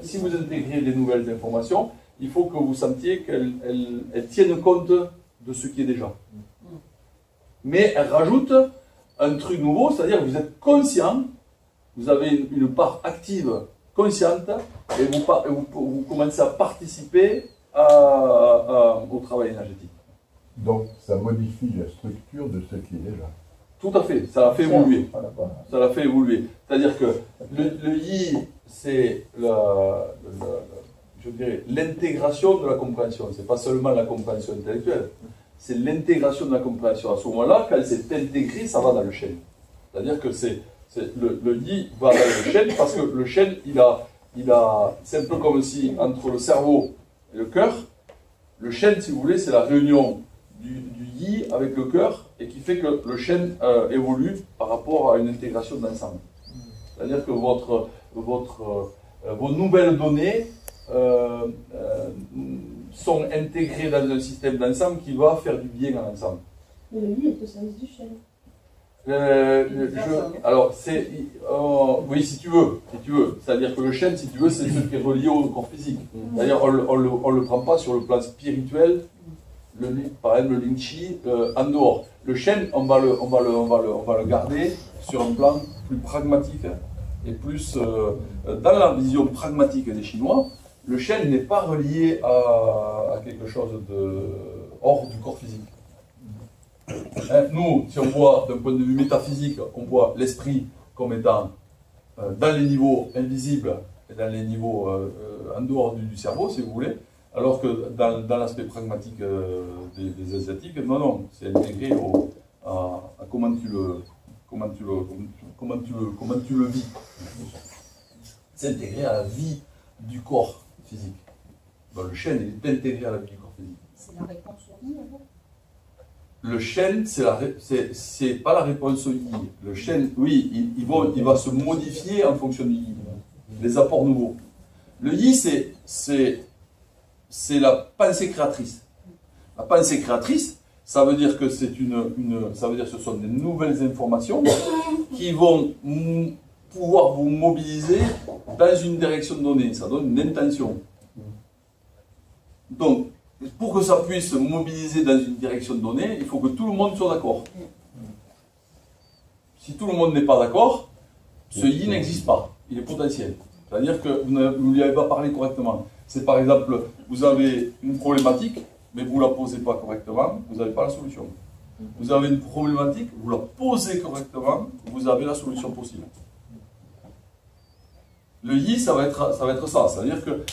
si vous intégrez des nouvelles informations, il faut que vous sentiez qu'elles tiennent compte de ce qui est déjà. Mais elle rajoute un truc nouveau, c'est-à-dire que vous êtes conscient, vous avez une part active, consciente, et vous commencez à participer au travail énergétique. Donc ça modifie la structure de ce qui est déjà. Tout à fait, ça l'a fait évoluer. Ça l'a fait évoluer. C'est-à-dire que le yi, c'est l'intégration de la compréhension. Ce n'est pas seulement la compréhension intellectuelle, c'est l'intégration de la compréhension. À ce moment-là, quand elle s'est intégrée, ça va dans le chêne. C'est-à-dire que le yi va dans le chêne parce que le chêne, c'est un peu comme si entre le cerveau et le cœur, le chêne, si vous voulez, c'est la réunion du yi avec le cœur et qui fait que le chêne évolue par rapport à une intégration de l'ensemble. C'est-à-dire que vos nouvelles données sont intégrées dans un système d'ensemble qui va faire du bien à l'ensemble. Mais le yi est au service du chêne. Oui, si tu veux. C'est-à-dire que le chêne, si tu veux, c'est ce qui est relié au corps physique. D'ailleurs, on ne le prend pas sur le plan spirituel, par exemple le lin chi, en dehors. Le chêne, on va le garder sur un plan plus pragmatique et plus dans la vision pragmatique des Chinois. Le chêne n'est pas relié à quelque chose hors du corps physique. Nous, si on voit d'un point de vue métaphysique, on voit l'esprit comme étant dans les niveaux invisibles et dans les niveaux en dehors du cerveau, si vous voulez. Alors que dans l'aspect pragmatique des Asiatiques, non, c'est intégré à comment tu le vis. C'est intégré à la vie du corps physique. Bon, le chêne, il est intégré à la vie du corps physique. C'est la réponse au i, alors? Le chêne, c'est pas la réponse au yi. Le chêne, oui, il va se modifier en fonction du yi. Les apports nouveaux. Le yi, c'est la pensée créatrice. La pensée créatrice, ça veut dire que ça veut dire que ce sont des nouvelles informations qui vont pouvoir vous mobiliser dans une direction donnée. Ça donne une intention. Donc, pour que ça puisse se mobiliser dans une direction donnée, il faut que tout le monde soit d'accord. Si tout le monde n'est pas d'accord, ce yi n'existe pas. Il est potentiel. C'est-à-dire que vous ne lui avez pas parlé correctement. C'est par exemple, vous avez une problématique, mais vous ne la posez pas correctement, vous n'avez pas la solution. Vous avez une problématique, vous la posez correctement, vous avez la solution possible. Le yi, ça va être ça. C'est-à-dire que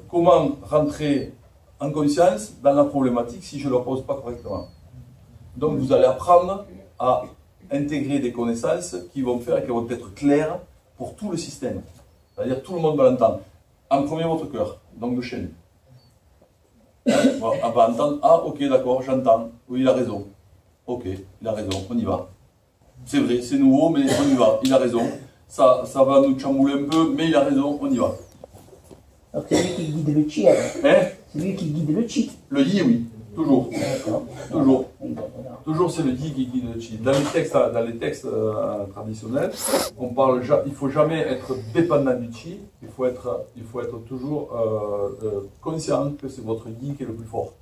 comment rentrer en conscience dans la problématique si je ne la pose pas correctement. Donc vous allez apprendre à intégrer des connaissances qui vont faire et qui vont être claires pour tout le système. C'est-à-dire tout le monde va l'entendre. En premier, votre cœur, donc le chêne. On va entendre, ah ok, d'accord, j'entends, oui, il a raison. Ok, il a raison, on y va. C'est vrai, c'est nouveau, mais on y va, il a raison. Ça va nous chambouler un peu, mais il a raison, on y va. Donc c'est lui qui guide le chi, alors. Hein? C'est lui qui guide le chi. Le yi, oui, toujours. Toujours. Toujours, c'est le yi qui guide le chi. Dans les textes traditionnels, on parle, il ne faut jamais être dépendant du chi, il faut être toujours conscient que c'est votre yi qui est le plus fort.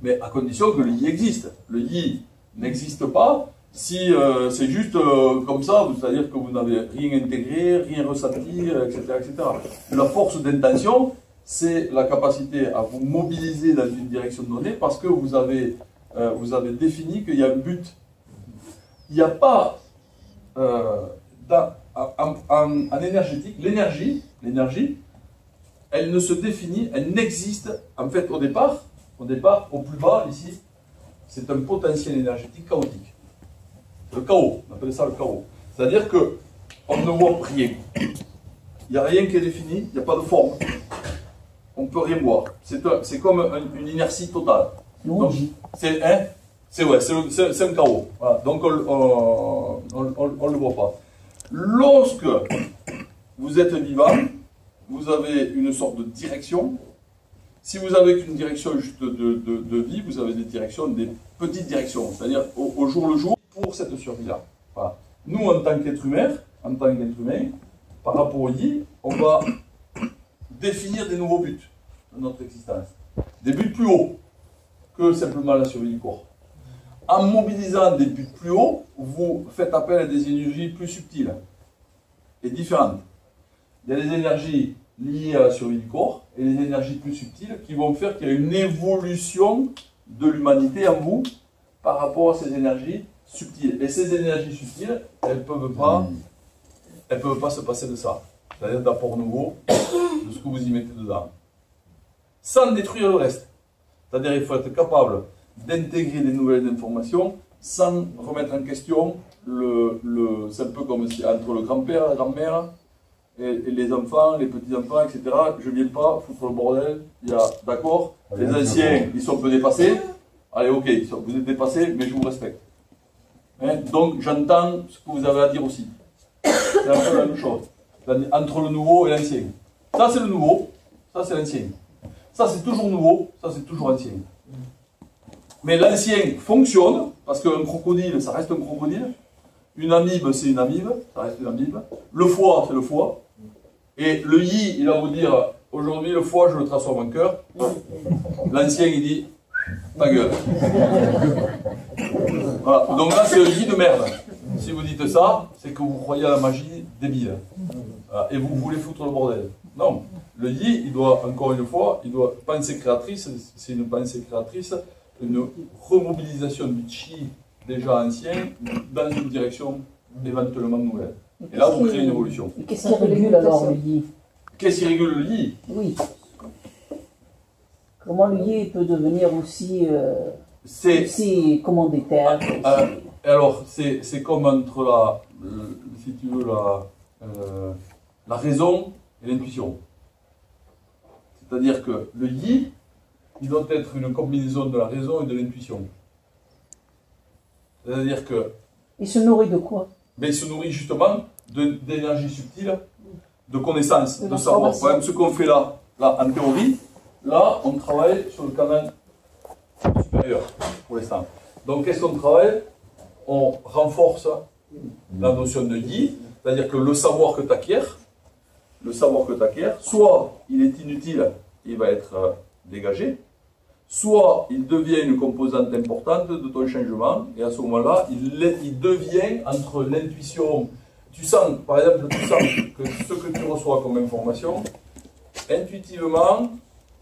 Mais à condition que le yi existe. Le yi n'existe pas si c'est juste comme ça, c'est-à-dire que vous n'avez rien intégré, rien ressenti, etc., etc. La force d'intention, c'est la capacité à vous mobiliser dans une direction donnée parce que vous avez défini qu'il y a un but. Il n'y a pas en énergétique, l'énergie, elle ne se définit, elle n'existe en fait au départ, au plus bas ici, c'est un potentiel énergétique chaotique. Le chaos, on appelle ça le chaos. C'est-à-dire qu'on ne voit rien. Il n'y a rien qui est défini, il n'y a pas de forme. On ne peut rien voir. C'est comme une inertie totale. C'est un chaos. Voilà. Donc on ne le voit pas. Lorsque vous êtes vivant, vous avez une sorte de direction. Si vous avez qu'une direction juste de vie, vous avez des directions, des petites directions. C'est-à-dire au jour le jour pour cette survie-là. Voilà. Nous, en tant qu'être humain, par rapport au yi, on va définir des nouveaux buts de notre existence. Des buts plus hauts que simplement la survie du corps. En mobilisant des buts plus hauts, vous faites appel à des énergies plus subtiles et différentes. Il y a des énergies liées à la survie du corps et des énergies plus subtiles qui vont faire qu'il y a une évolution de l'humanité en vous par rapport à ces énergies subtiles. Et ces énergies subtiles, elles ne peuvent pas se passer de ça. C'est-à-dire d'apports nouveaux, de ce que vous y mettez dedans. Sans détruire le reste. C'est-à-dire qu'il faut être capable d'intégrer des nouvelles informations sans remettre en question c'est un peu comme si entre le grand-père, la grand-mère et les enfants, les petits-enfants, etc. Je ne viens pas foutre le bordel. D'accord, les anciens, ils sont un peu dépassés. Allez, ok, vous êtes dépassés, mais je vous respecte. Hein? Donc j'entends ce que vous avez à dire aussi. C'est un peu la même chose. Entre le nouveau et l'ancien. Ça c'est le nouveau, ça c'est l'ancien. Ça c'est toujours nouveau, ça c'est toujours ancien. Mais l'ancien fonctionne, parce qu'un crocodile, ça reste un crocodile. Une amibe, c'est une amibe, ça reste une amibe. Le foie, c'est le foie. Et le yi, il va vous dire, aujourd'hui le foie, je le transforme en cœur. L'ancien, il dit, ta gueule. Voilà. Donc là, c'est le yi de merde. Si vous dites ça, c'est que vous croyez à la magie débile. Et vous voulez foutre le bordel. Non. Le yi, il doit, encore une fois, il doit penser créatrice, c'est une pensée créatrice, une remobilisation du chi déjà ancien dans une direction éventuellement nouvelle. Et là, vous créez une évolution. Qu'est-ce qui régule alors le yi? Qu'est-ce qui régule le yi? Oui. Comment le yi peut devenir aussi commanditaire alors, c'est comme entre si tu veux, la raison et l'intuition. C'est-à-dire que le yi, il doit être une combinaison de la raison et de l'intuition. C'est-à-dire que... Il se nourrit de quoi? Ben, il se nourrit justement d'énergie subtile, de connaissances, de savoir. Par exemple, ce qu'on fait là, en théorie, là, on travaille sur le canal supérieur, pour l'instant. Donc, qu'est-ce qu'on travaille? On renforce la notion de yi, c'est-à-dire que le savoir que tu acquiers, soit il est inutile, il va être dégagé, soit il devient une composante importante de ton changement, et à ce moment-là, il devient entre l'intuition. Tu sens, par exemple, que ce que tu reçois comme information, intuitivement,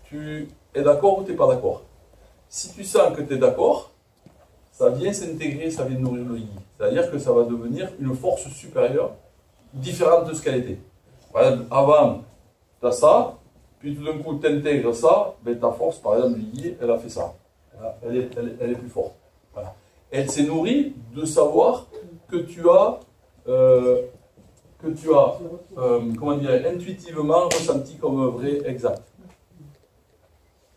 tu es d'accord ou tu n'es pas d'accord. Si tu sens que tu es d'accord, ça vient s'intégrer, ça vient nourrir le yi. C'est-à-dire que ça va devenir une force supérieure, différente de ce qu'elle était. Par exemple, avant, tu as ça, puis tout d'un coup, tu intègres ça, ben, ta force, par exemple, le yi, elle a fait ça. Elle est plus forte. Voilà. Elle s'est nourrie de savoir que tu as comment dire, intuitivement ressenti comme vrai, exact.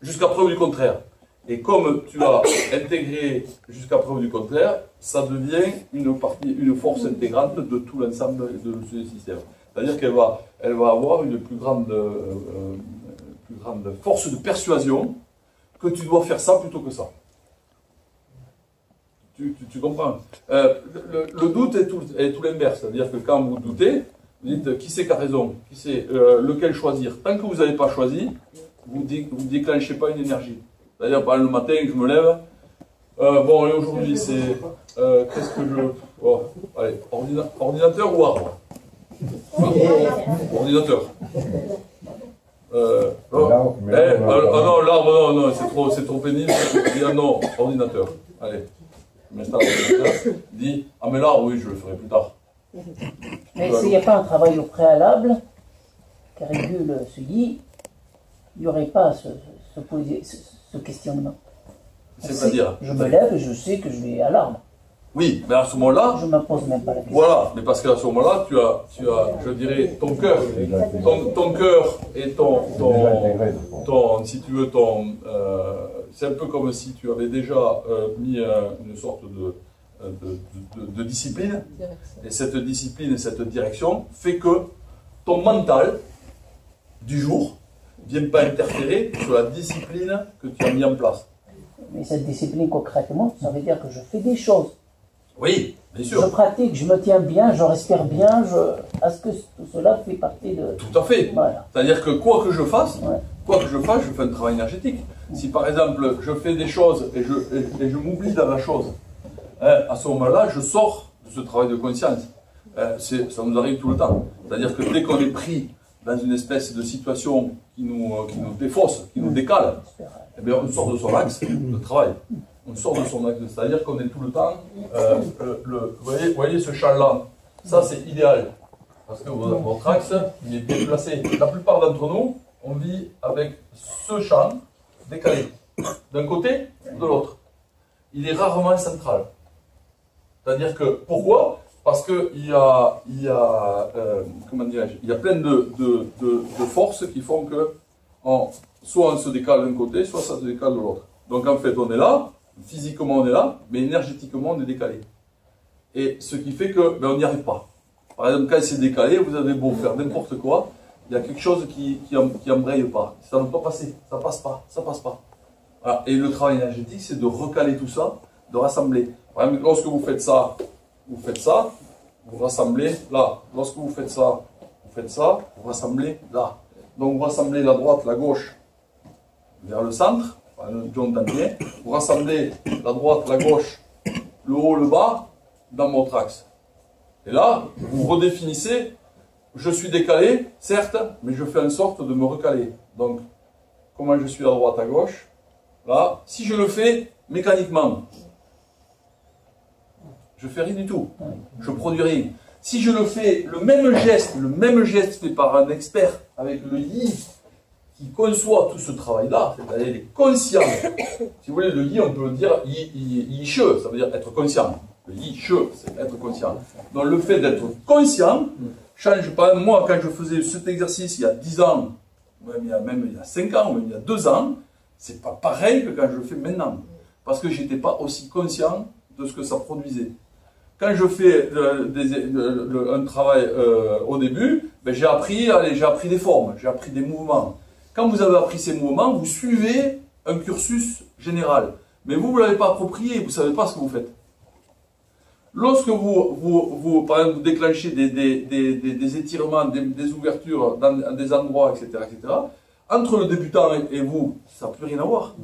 Jusqu'à preuve du contraire. Et comme tu as intégré jusqu'à preuve du contraire, ça devient une force intégrante de tout l'ensemble de ce système. C'est-à-dire qu'elle va avoir une plus grande force de persuasion que tu dois faire ça plutôt que ça. Tu comprends? Le doute est tout l'inverse. C'est-à-dire que quand vous doutez, vous dites qui c'est qui a raison, qui c'est lequel choisir. Tant que vous n'avez pas choisi, vous ne déclenchez pas une énergie. C'est-à-dire, par exemple, le matin, je me lève. Bon, et aujourd'hui, c'est... qu'est-ce que je... Oh, allez, ordinateur ou arbre? Ordinateur. Non, l'arbre, non, c'est trop pénible. Je dis, ah non, ordinateur. Allez. Je m'installe l'ordinateur. Dit, ah mais l'arbre, oui, je le ferai plus tard. Mais s'il n'y a pas un travail au préalable qui régule ce yi, il n'y aurait pas ce questionnement. C'est-à-dire? Je me lève et je sais que je vais à l'arbre. Oui, mais à ce moment-là... Je ne me pose même pas la question. Voilà, mais parce qu'à ce moment-là, tu as, je dirais, ton cœur. Ton cœur et si tu veux, c'est un peu comme si tu avais déjà mis une sorte de discipline. Et cette discipline et cette direction fait que ton mental du jour ne vient pas interférer sur la discipline que tu as mis en place. Mais cette discipline, concrètement, ça veut dire que je fais des choses. Oui, bien sûr. Je pratique, je me tiens bien, je respire bien, est-ce que tout cela fait partie de... Tout à fait. Voilà. C'est-à-dire que quoi que je fasse, je fais un travail énergétique. Si par exemple, je fais des choses et je m'oublie dans la chose, à ce moment-là, je sors de ce travail de conscience. Ça nous arrive tout le temps. C'est-à-dire que dès qu'on est pris dans une espèce de situation qui nous défausse, qui nous décale, eh bien, on sort de son axe de travail. On sort de son axe, c'est-à-dire qu'on est tout le temps... vous voyez ce champ-là, ça c'est idéal. Parce que votre axe, il est bien placé. La plupart d'entre nous, on vit avec ce champ décalé, d'un côté ou de l'autre. Il est rarement central. C'est-à-dire que, pourquoi? Parce qu'il y a comment dirais-je, il y a plein de forces qui font que soit on se décale d'un côté, soit ça se décale de l'autre. Donc en fait, on est là, physiquement on est là, mais énergétiquement on est décalé. Et ce qui fait que on n'y arrive pas. Par exemple, quand c'est décalé, vous avez beau faire n'importe quoi, il y a quelque chose qui embraye pas. Ça ne peut pas passer, ça passe pas, ça passe pas. Voilà. Et le travail énergétique, c'est de recaler tout ça, de rassembler. Par exemple, lorsque vous faites ça, vous rassemblez là. Lorsque vous faites ça, vous rassemblez là. Donc vous rassemblez la droite, la gauche vers le centre, vous rassemblez la droite, la gauche, le haut, le bas, dans votre axe. Et là, vous redéfinissez, je suis décalé, certes, mais je fais en sorte de me recaler. Donc, comment je suis à droite, à gauche, là, si je le fais mécaniquement, je fais rien du tout, je produis rien. Si je le fais, le même geste fait par un expert, avec le yi, qui conçoit tout ce travail-là, c'est-à-dire il est conscient. Si vous voulez, le yi, on peut le dire yi-she, ça veut dire être conscient. Le yi-she, c'est être conscient. Donc le fait d'être conscient change pas. Moi, quand je faisais cet exercice il y a 10 ans, même il y a 5 ans, ou même il y a 2 ans, c'est pas pareil que quand je le fais maintenant. Parce que j'étais pas aussi conscient de ce que ça produisait. Quand je fais un travail au début, ben j'ai appris des formes, j'ai appris des mouvements. Quand vous avez appris ces mouvements, vous suivez un cursus général. Mais vous ne l'avez pas approprié, vous ne savez pas ce que vous faites. Lorsque par exemple, vous déclenchez des étirements, des ouvertures dans des endroits, etc., entre le débutant et vous, ça n'a plus rien à voir.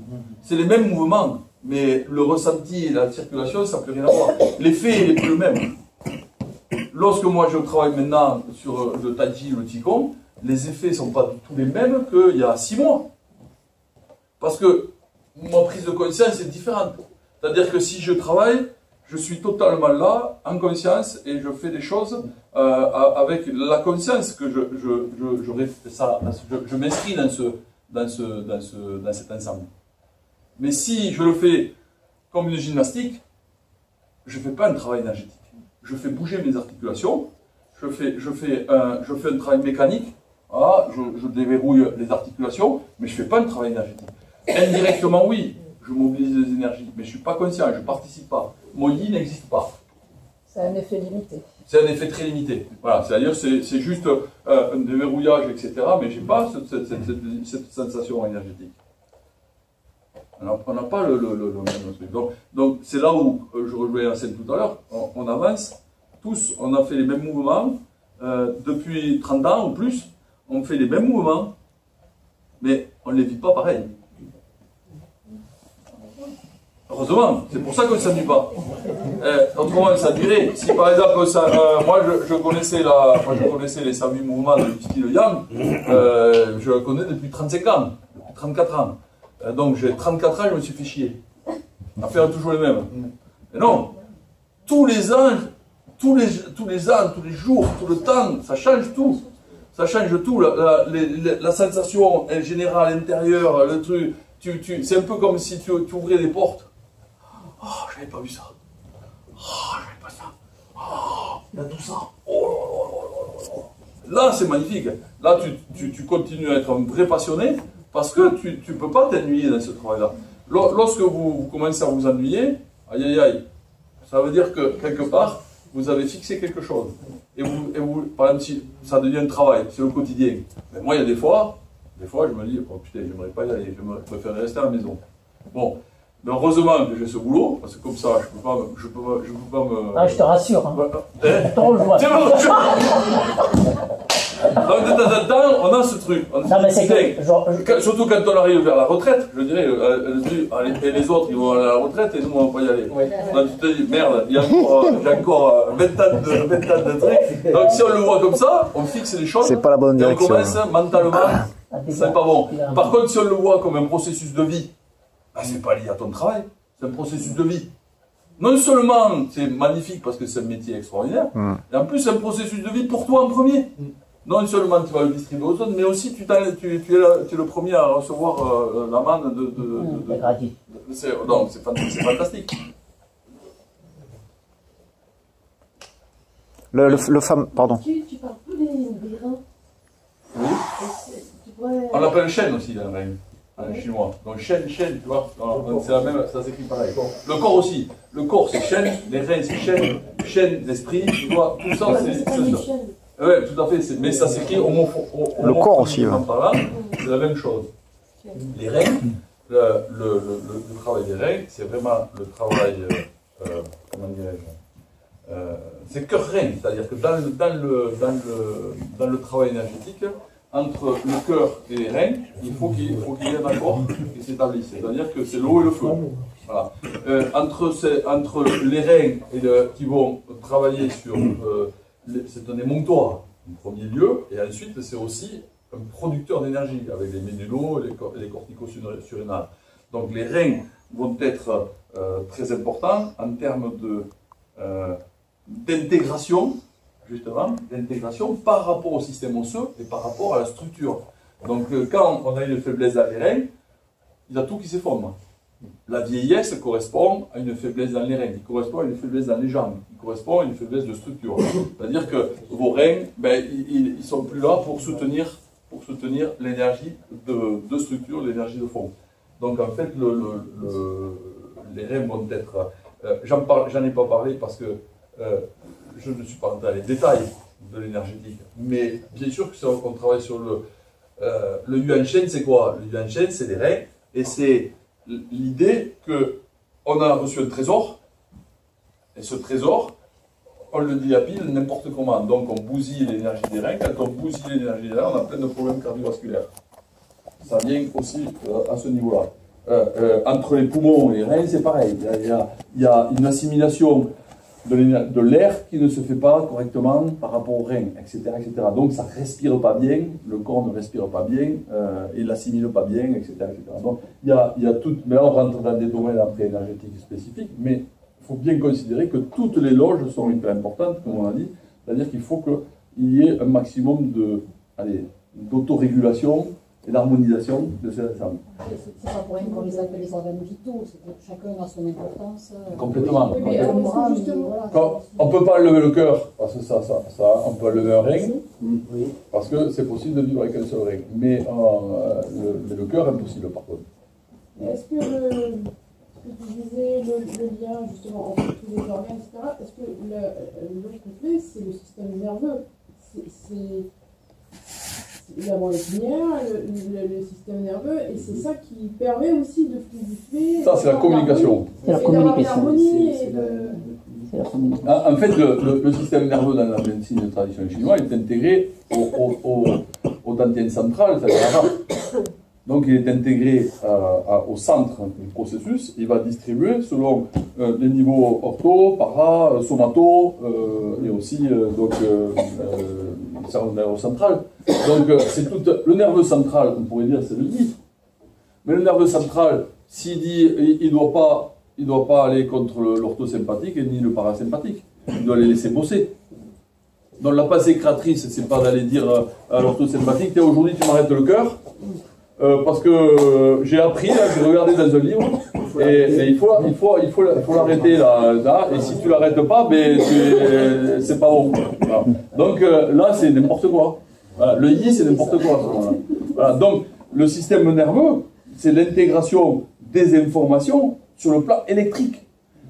C'est les mêmes mouvements, mais le ressenti et la circulation, ça n'a plus rien à voir. L'effet n'est plus le même. Lorsque moi je travaille maintenant sur le tai chi, le qigong, les effets ne sont pas du tout les mêmes qu'il y a 6 mois. Parce que ma prise de conscience est différente. C'est-à-dire que si je travaille, je suis totalement là, en conscience, et je fais des choses avec la conscience que je m'inscris dans cet ensemble. Mais si je le fais comme une gymnastique, je ne fais pas un travail énergétique. Je fais bouger mes articulations, je fais un travail mécanique, voilà, je déverrouille les articulations, mais je ne fais pas un travail énergétique. Indirectement, oui, je mobilise les énergies, mais je ne suis pas conscient, je ne participe pas. Mon yi n'existe pas. C'est un effet limité. C'est un effet très limité. Voilà, c'est-à-dire c'est juste un déverrouillage, etc., mais je n'ai pas cette sensation énergétique. On n'a pas le même truc. Donc c'est là où je rejoins la scène tout à l'heure, on avance, tous, on a fait les mêmes mouvements, depuis 30 ans ou plus, on fait les mêmes mouvements, mais on ne les vit pas pareil. Heureusement, c'est pour ça qu'on ne s'ennuie pas. Autrement, ça dirait. Si par exemple, moi je connaissais les 108 mouvements du style Yang, je le connais depuis 35 ans, depuis 34 ans. Donc j'ai 34 ans, je me suis fait chier. À faire toujours les mêmes. Et non, tous les ans, tous les jours, tout le temps, ça change tout. Ça change tout. La sensation générale, intérieure, le truc. C'est un peu comme si tu ouvrais des portes. Oh, j'avais pas vu ça. Oh, j'avais pas ça. Oh, il y a tout ça. Oh. Là, c'est magnifique. Là, tu continues à être un vrai passionné parce que tu ne peux pas t'ennuyer dans ce travail-là. Lorsque vous commencez à vous ennuyer, aïe aïe aïe, ça veut dire que quelque part, vous avez fixé quelque chose. Et vous par exemple, si ça devient un travail, c'est le quotidien. Mais moi, il y a des fois, je me dis, oh putain, j'aimerais pas y aller, je préférerais rester à la maison. Bon. Mais heureusement que j'ai ce boulot, parce que comme ça, je peux pas me... Ah, je te rassure. Hein. Je te rejoins. Donc de temps en temps, on a ce truc. Surtout quand on arrive vers la retraite, je dirais, et les autres, ils vont aller à la retraite et nous, on va pas y aller. Oui. Donc tu te dis, merde, j'ai encore 20 ans de trucs. Donc si on le voit comme ça, on fixe les choses. C'est pas la bonne direction. Et on commence mentalement, c'est pas bon. Par contre, si on le voit comme un processus de vie, c'est pas lié à ton travail, c'est un processus de vie. Non seulement c'est magnifique parce que c'est un métier extraordinaire, et en plus c'est un processus de vie pour toi en premier. Non seulement tu vas le distribuer aux autres, mais aussi tu es le premier à recevoir la manne de c'est fantastique. Pardon. Tu parles plus des reins. Oui. On l'appelle chêne aussi, un rein. Chinois. Donc chêne, tu vois, c'est la même, ça s'écrit pareil. Le corps aussi. Le corps c'est chêne, les reins c'est chêne d'esprit, tu vois, tout ça c'est ça. Oui, tout à fait, mais ça s'écrit le corps aussi. C'est la même chose. Les reins, le travail des reins, c'est vraiment le travail, comment dirais-je, c'est cœur-rein, c'est-à-dire que dans le travail énergétique, entre le cœur et les reins, il faut qu'il y ait un accord qui s'établisse. C'est-à-dire que c'est l'eau et le feu. Voilà. Entre les reins qui vont travailler sur... c'est un émonctoire, en premier lieu, et ensuite c'est aussi un producteur d'énergie, avec les médulos et les cortico-surrénales. Donc les reins vont être très importants en termes d'intégration, justement, d'intégration par rapport au système osseux et par rapport à la structure. Donc quand on a une faiblesse dans les reins, il y a tout qui s'effondre. La vieillesse correspond à une faiblesse dans les reins, qui correspond à une faiblesse dans les jambes, qui correspond à une faiblesse de structure. C'est-à-dire que vos reins, ben, ils ne sont plus là pour soutenir l'énergie de structure, l'énergie de fond. Donc en fait, les reins vont être... j'en ai pas parlé parce que je ne suis pas dans les détails de l'énergétique, mais bien sûr qu'on travaille sur le yuan shen, c'est quoi? Le yuan shen, c'est les reins, et c'est l'idée qu'on a reçu un trésor, et ce trésor, on le dilapide n'importe comment. Donc on bousille l'énergie des reins. Quand on bousille l'énergie des reins, on a plein de problèmes cardiovasculaires. Ça vient aussi à ce niveau-là. Entre les poumons et les reins, c'est pareil. Il y a une assimilation de l'air qui ne se fait pas correctement par rapport aux reins, etc., etc. Donc ça ne respire pas bien, le corps ne respire pas bien, il l'assimile pas bien, etc., etc. Donc il y a tout, mais là on rentre dans des domaines après énergétiques spécifiques, mais il faut bien considérer que toutes les loges sont hyper importantes, comme on a dit, c'est-à-dire qu'il faut qu'il y ait un maximum d'autorégulation et d'harmonisation de ces ensembles. C'est pas pour rien qu'on les appelle les organes vitaux, c'est que chacun a son importance. Complètement. Oui, mais alors, justement, On ne peut pas lever le cœur, parce que ça, on peut lever un rein, parce que c'est possible de vivre avec un seul rein. Mais le cœur, impossible par contre. est-ce que tu disais le lien justement entre tous les organes, etc., est-ce que l'autre clé, c'est le système nerveux? D'abord les lumières, le système nerveux, et c'est ça qui permet aussi de fluidifier. Ça, c'est la communication. C'est la communication. En fait, le système nerveux dans la médecine traditionnelle chinoise est intégré au Dantien central, c'est-à-dire à la. Donc, il est intégré au centre du processus. Il va distribuer selon les niveaux ortho, para, somato, et aussi le nerveux central. Donc, c'est tout. Le nerveux central, on pourrait dire, c'est le yi. Mais le nerveux central, s'il dit, il doit pas aller contre l'orthosympathique et ni le parasympathique. Il doit les laisser bosser. Donc, la pensée créatrice, c'est pas d'aller dire à l'orthosympathique, tiens, aujourd'hui, tu m'arrêtes le cœur. Parce que j'ai appris, j'ai regardé dans un livre, et il faut l'arrêter là, et si tu l'arrêtes pas, ben c'est pas bon. Voilà. Donc là, c'est n'importe quoi. Voilà. Le yi, c'est n'importe quoi à ce moment-là. Voilà. Donc le système nerveux, c'est l'intégration des informations sur le plan électrique.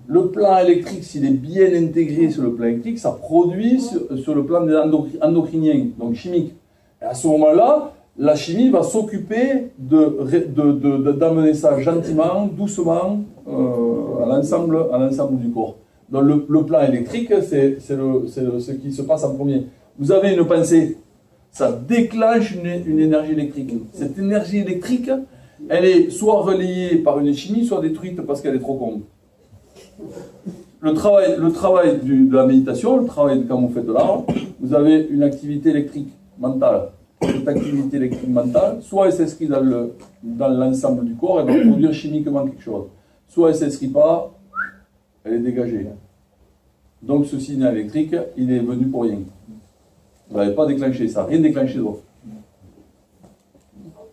Le plan électrique, s'il est bien intégré sur le plan électrique, ça produit sur le plan endocrinien, donc chimique. Et à ce moment-là, la chimie va s'occuper d'amener ça gentiment, doucement, à l'ensemble du corps. Donc le plan électrique, c'est ce qui se passe en premier. Vous avez une pensée, ça déclenche une énergie électrique. Cette énergie électrique, elle est soit relayée par une chimie, soit détruite parce qu'elle est trop con. Le travail de la méditation, le travail quand vous faites de l'art, vous avez une activité électrique mentale. Cette activité électrique mentale, soit elle s'inscrit dans l'ensemble du corps, elle va produire chimiquement quelque chose. Soit elle ne s'inscrit pas, elle est dégagée. Donc ce signal électrique, il est venu pour rien. Vous n'avez pas déclenché ça, rien déclenché d'autre.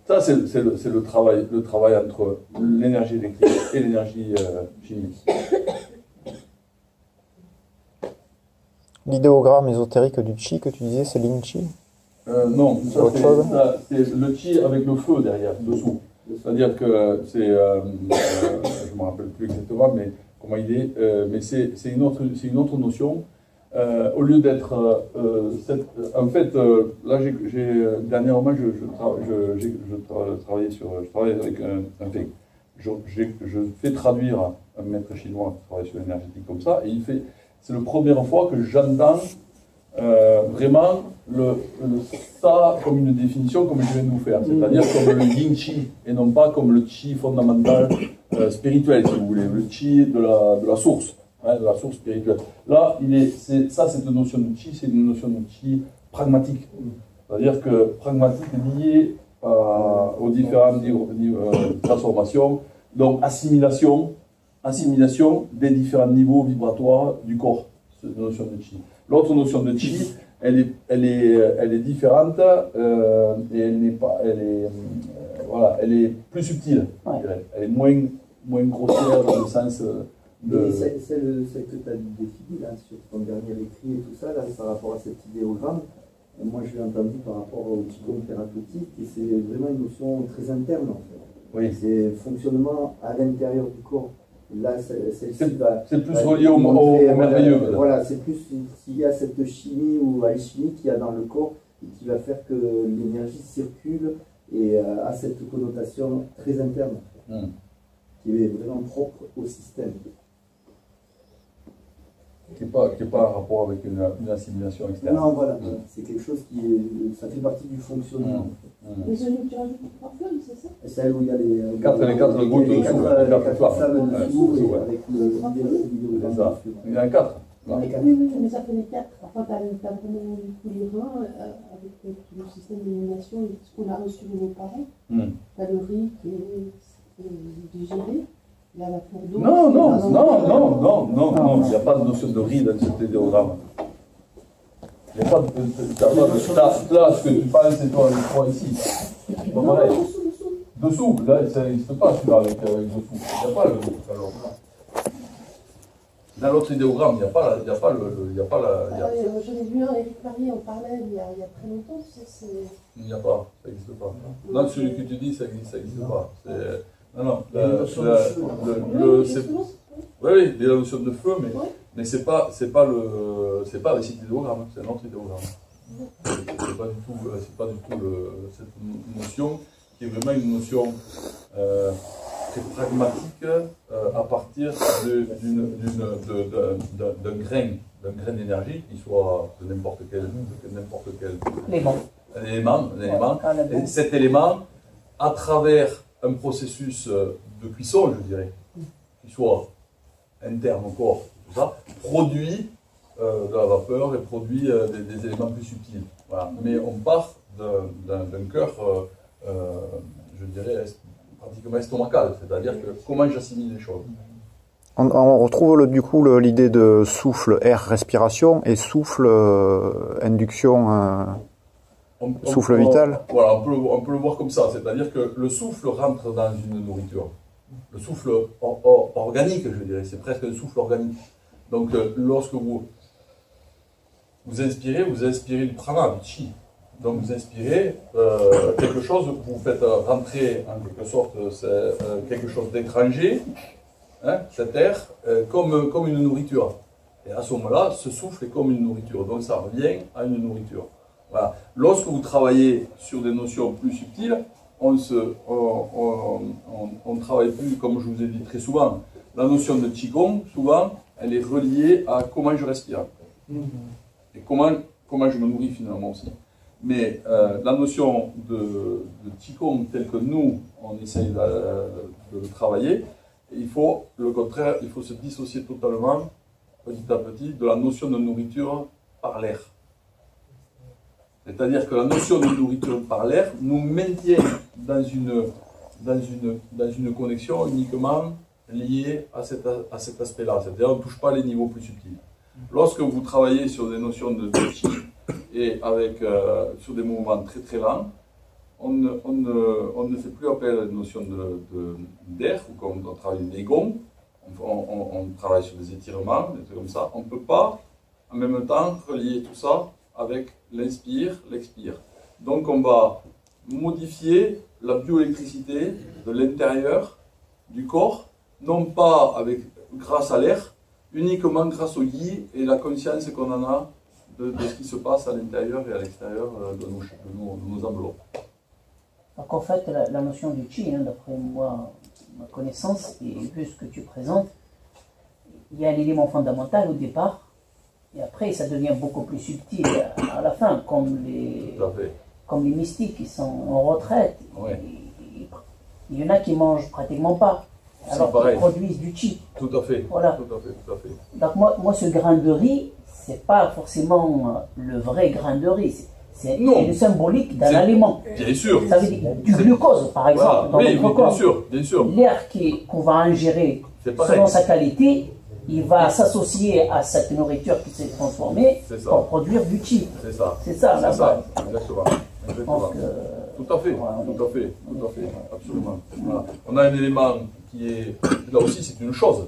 Ça, c'est le travail entre l'énergie électrique et l'énergie chimique. L'idéogramme ésotérique du chi que tu disais, c'est l'in chi? Non, c'est le chi avec le feu derrière, dessous. C'est-à-dire que c'est, je ne me rappelle plus exactement, mais comment il est, mais c'est une autre notion. Au lieu d'être, en fait, là, dernièrement, je travaille avec je fais traduire un maître chinois qui travaille sur l'énergétique comme ça, et c'est la première fois que j'entends vraiment ça comme une définition comme je viens de vous faire, c'est-à-dire comme le yin chi et non pas comme le chi fondamental spirituel, si vous voulez, le chi de la source, hein, de la source spirituelle. Là, cette notion de chi, c'est une notion de chi pragmatique, c'est-à-dire que pragmatique lié aux différentes transformations, donc assimilation des différents niveaux vibratoires du corps, cette notion de chi. L'autre notion de chi, elle est différente et elle est plus subtile. Je dirais. Elle est moins grossière dans le sens de. Celle que tu as définie là, sur ton dernier écrit et tout ça, là, par rapport à cet idéogramme, moi je l'ai entendu par rapport au Qigong thérapeutique, et c'est vraiment une notion très interne en fait. Oui. C'est fonctionnement à l'intérieur du corps. Là, celle-ci va. C'est plus relié au merveilleux. Voilà, c'est plus s'il y a cette chimie ou alchimie qu'il y a dans le corps et qui va faire que l'énergie circule et a cette connotation très interne, qui est vraiment propre au système. Qui n'est pas en rapport avec une assimilation externe. Non, voilà, c'est quelque chose ça fait partie du fonctionnement. Mais celui que tu rajoutes trois flammes, c'est ça? C'est celle où il y a les quatre gouttes les quatre flammes dessous, dessous, avec le c'est ça. Il y en a 4. Oui, mais ça fait les 4. Enfin, tu as vraiment les reins avec le système d'élimination et ce qu'on a reçu de nos parents. Tu as le riz qui est digéré. Il y a la tour d'eau. Non, il n'y a pas de notion de riz dans cet idéogramme. Il n'y a pas de. Là, ce que tu parles, c'est toi, je crois, ici. C'est pas pareil. Dessous, là, ça n'existe pas celui-là avec dessous. Il n'y a pas le. Alors, dans l'autre idéogramme, il n'y a pas la. J'en ai vu un, Éric Marié en parlait il y a très longtemps. Il n'y a pas, ça n'existe pas. Dans celui que tu dis, ça n'existe pas. Non, oui, il y a la notion de feu, mais c'est pas le site idéogramme, c'est un autre idéogramme. C'est pas du tout cette notion qui est vraiment une notion très pragmatique à partir d'un grain d'énergie qui soit de n'importe quel élément. Et cet élément, à travers un processus de cuisson, je dirais, qui soit interne au corps, tout ça, produit de la vapeur et produit des éléments plus subtils. Voilà. Mais on part d'un cœur, je dirais, pratiquement estomacal, c'est-à-dire que comment j'assimile les choses. On retrouve du coup l'idée de souffle, air, respiration, et souffle, induction... souffle vital. Voilà, on peut le voir comme ça, c'est-à-dire que le souffle rentre dans une nourriture. Le souffle organique, je dirais, c'est presque un souffle organique. Donc lorsque vous inspirez du prana, du chi. Donc vous inspirez quelque chose, vous faites rentrer en quelque sorte quelque chose d'étranger, cet air, comme une nourriture. Et à ce moment-là, ce souffle est comme une nourriture, donc ça revient à une nourriture. Voilà. Lorsque vous travaillez sur des notions plus subtiles, on travaille plus, comme je vous ai dit très souvent. La notion de Qigong, souvent, elle est reliée à comment je respire. Et comment je me nourris finalement aussi. Mais la notion de Qigong telle que nous, on essaye de le travailler, il faut se dissocier totalement, petit à petit, de la notion de nourriture par l'air. C'est-à-dire que la notion de nourriture par l'air nous maintient dans une connexion uniquement liée à cet aspect-là. C'est-à-dire qu'on ne touche pas les niveaux plus subtils. Lorsque vous travaillez sur des notions de chi et sur des mouvements très très lents, on ne fait plus appel à la notion d'air, ou comme on travaille des gongs, on travaille sur des étirements, des trucs comme ça. On ne peut pas en même temps relier tout ça avec l'inspire, l'expire. Donc on va modifier la bioélectricité de l'intérieur du corps, non pas grâce à l'air, uniquement grâce au yi et la conscience qu'on en a de ce qui se passe à l'intérieur et à l'extérieur de nos enveloppes. Donc en fait, la notion du chi, d'après moi, ma connaissance, et vu ce que tu présentes, il y a un élément fondamental au départ, et après ça devient beaucoup plus subtil à la fin, comme les mystiques qui sont en retraite. Ouais. Il y en a qui mangent pratiquement pas, alors qu'ils produisent du chi. Tout à fait. Voilà. Tout à fait. Donc moi ce grain de riz, c'est pas forcément le vrai grain de riz. C'est une symbolique d'un aliment. Bien sûr. Ça veut dire du glucose, par exemple, dans notre corps. Bien sûr. L'air qu'on va ingérer selon sa qualité, il va s'associer à cette nourriture qui s'est transformée pour produire du chi. C'est ça. C'est ça, la base. Exactement. Donc, tout à fait, absolument. Voilà. On a un élément qui est, là aussi c'est une chose.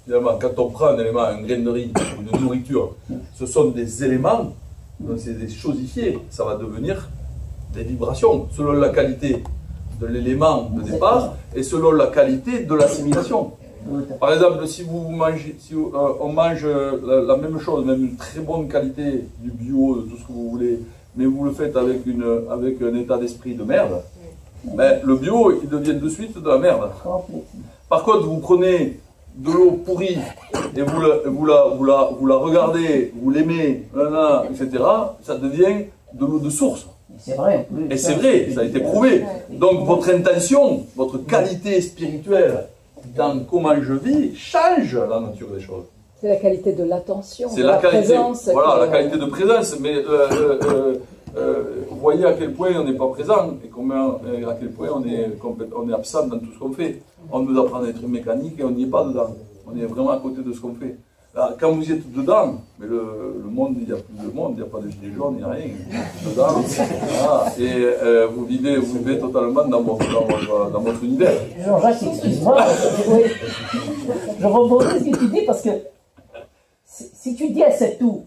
Finalement, quand on prend un élément, un grain de riz, une nourriture, ce sont des éléments, c'est des chosifiés, ça va devenir des vibrations, selon la qualité de l'élément de départ et selon la qualité de l'assimilation. Par exemple, si vous mangez, on mange la même chose, même une très bonne qualité du bio, de tout ce que vous voulez, mais vous le faites avec un état d'esprit de merde, ben, le bio, il devient de suite de la merde. Par contre, vous prenez de l'eau pourrie et vous la regardez, vous l'aimez, etc., ça devient de l'eau de source. C'est vrai. Et c'est vrai, ça a été prouvé. Donc votre intention, votre qualité spirituelle dans comment je vis change la nature des choses. C'est la qualité de l'attention, c'est de la présence. Voilà, la qualité de présence. Mais vous voyez à quel point on n'est pas présent et à quel point on est absent dans tout ce qu'on fait. On nous apprend à être mécanique et on n'y est pas dedans. On est vraiment à côté de ce qu'on fait. Là, quand vous êtes dedans, mais le monde, il n'y a plus de monde, il n'y a pas de gilets jaunes, il n'y a rien. Dedans, voilà, et vous vivez totalement dans votre univers. Jean-Jacques, excuse-moi, je rebondis ce que tu dis parce que si tu dis à cette toux,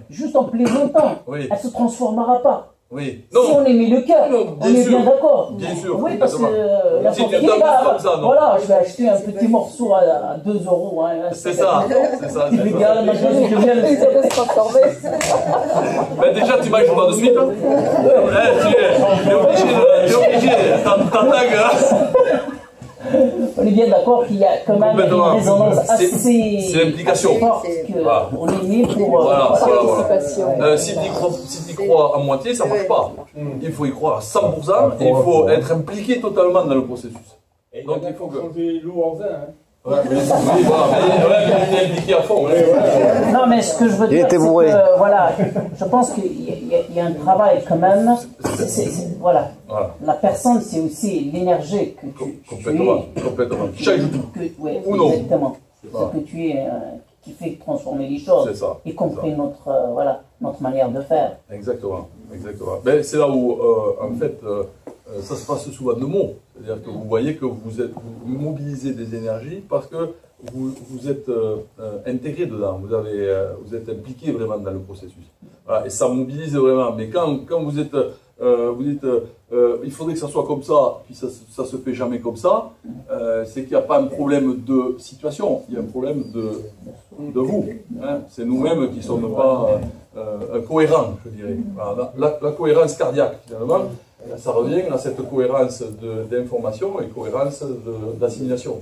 juste en plaisantant, elle ne se transformera pas. Oui. Si on émet le cœur, on est bien d'accord. Bien sûr. Oui, parce que si tu t'amuses comme ça, non. Voilà, je vais acheter un petit morceau à 2 €. Hein, c'est ça. C'est légal, maintenant je viens de se transformer. Mais déjà, tu manges pas de suite. Tu es obligé. On est bien d'accord qu'il y a quand même une résonance assez forte qu'on est mis pour participation. Si tu y crois à moitié, ça ne marche pas. Il faut y croire à 100% et il faut être impliqué totalement dans le processus. Donc il faut changer l'eau en vin. Oui, mais impliqué à fond. Non, mais ce que je veux dire, c'est que, voilà, je pense qu'il y a un travail quand même. Voilà. La personne, c'est aussi l'énergie que tu es. Complètement. Chaque jour. Ou non. Exactement. Ce que tu es, qui fait transformer les choses. C'est ça. Y compris notre manière de faire. Exactement. Mais c'est là où, en fait, ça se passe souvent de mots. C'est-à-dire que vous voyez que vous mobilisez des énergies parce que vous êtes intégré dedans, vous êtes impliqué vraiment dans le processus. Voilà, et ça mobilise vraiment. Mais quand vous dites il faudrait que ça soit comme ça, puis ça se fait jamais comme ça, c'est qu'il n'y a pas un problème de situation, il y a un problème de vous. Hein. C'est nous-mêmes qui ne sommes pas cohérents, je dirais. Voilà, la cohérence cardiaque, finalement, ça revient à cette cohérence d'information et cohérence d'assimilation.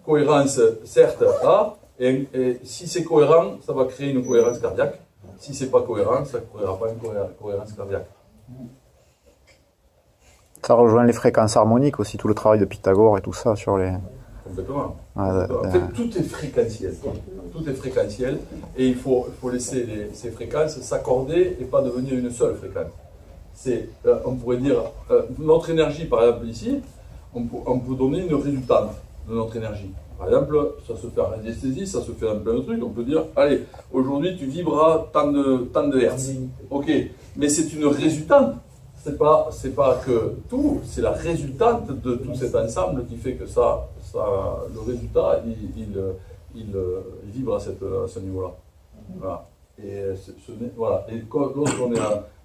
Cohérence, certes, là, et si c'est cohérent, ça va créer une cohérence cardiaque. Si c'est pas cohérent, ça ne créera pas une cohérence cardiaque. Ça rejoint les fréquences harmoniques aussi, tout le travail de Pythagore et tout ça sur les... Complètement. En fait, tout est fréquentiel. Tout est fréquentiel et il faut laisser ces fréquences s'accorder et pas devenir une seule fréquence. On pourrait dire, notre énergie, par exemple ici, on peut donner une résultante de notre énergie. Par exemple, ça se fait en anesthésie, ça se fait dans plein de trucs. On peut dire, allez, aujourd'hui tu vibras tant de hertz. Ok, mais c'est une résultante. C'est pas que tout, c'est la résultante de tout cet ensemble qui fait que le résultat, il vibre à ce niveau-là. Voilà. Et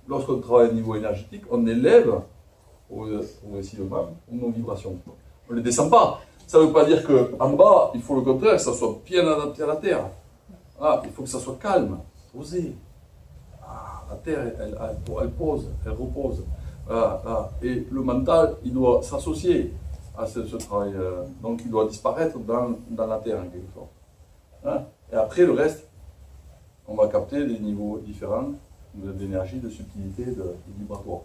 lorsqu'on travaille à un niveau énergétique, on élève progressivement nos vibrations. On ne les descend pas. Ça ne veut pas dire qu'en bas, il faut le contraire, que ça soit bien adapté à la Terre. Il faut que ça soit calme, posé. La Terre, elle pose, elle repose. Et le mental, il doit s'associer à ce travail. Donc il doit disparaître dans la Terre, en quelque sorte. Et après, le reste, on va capter des niveaux différents d'énergie, de subtilité, de vibratoire.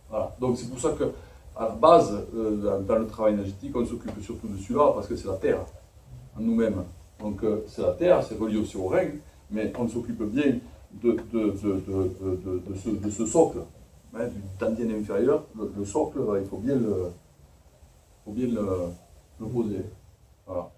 Voilà. Donc c'est pour ça que à la base, dans le travail énergétique, on s'occupe surtout de celui-là parce que c'est la Terre, en nous-mêmes. Donc c'est la Terre, c'est relié aussi au règne, mais on s'occupe bien de ce socle, hein, du tendien inférieur. Le socle, il faut bien le poser. Voilà.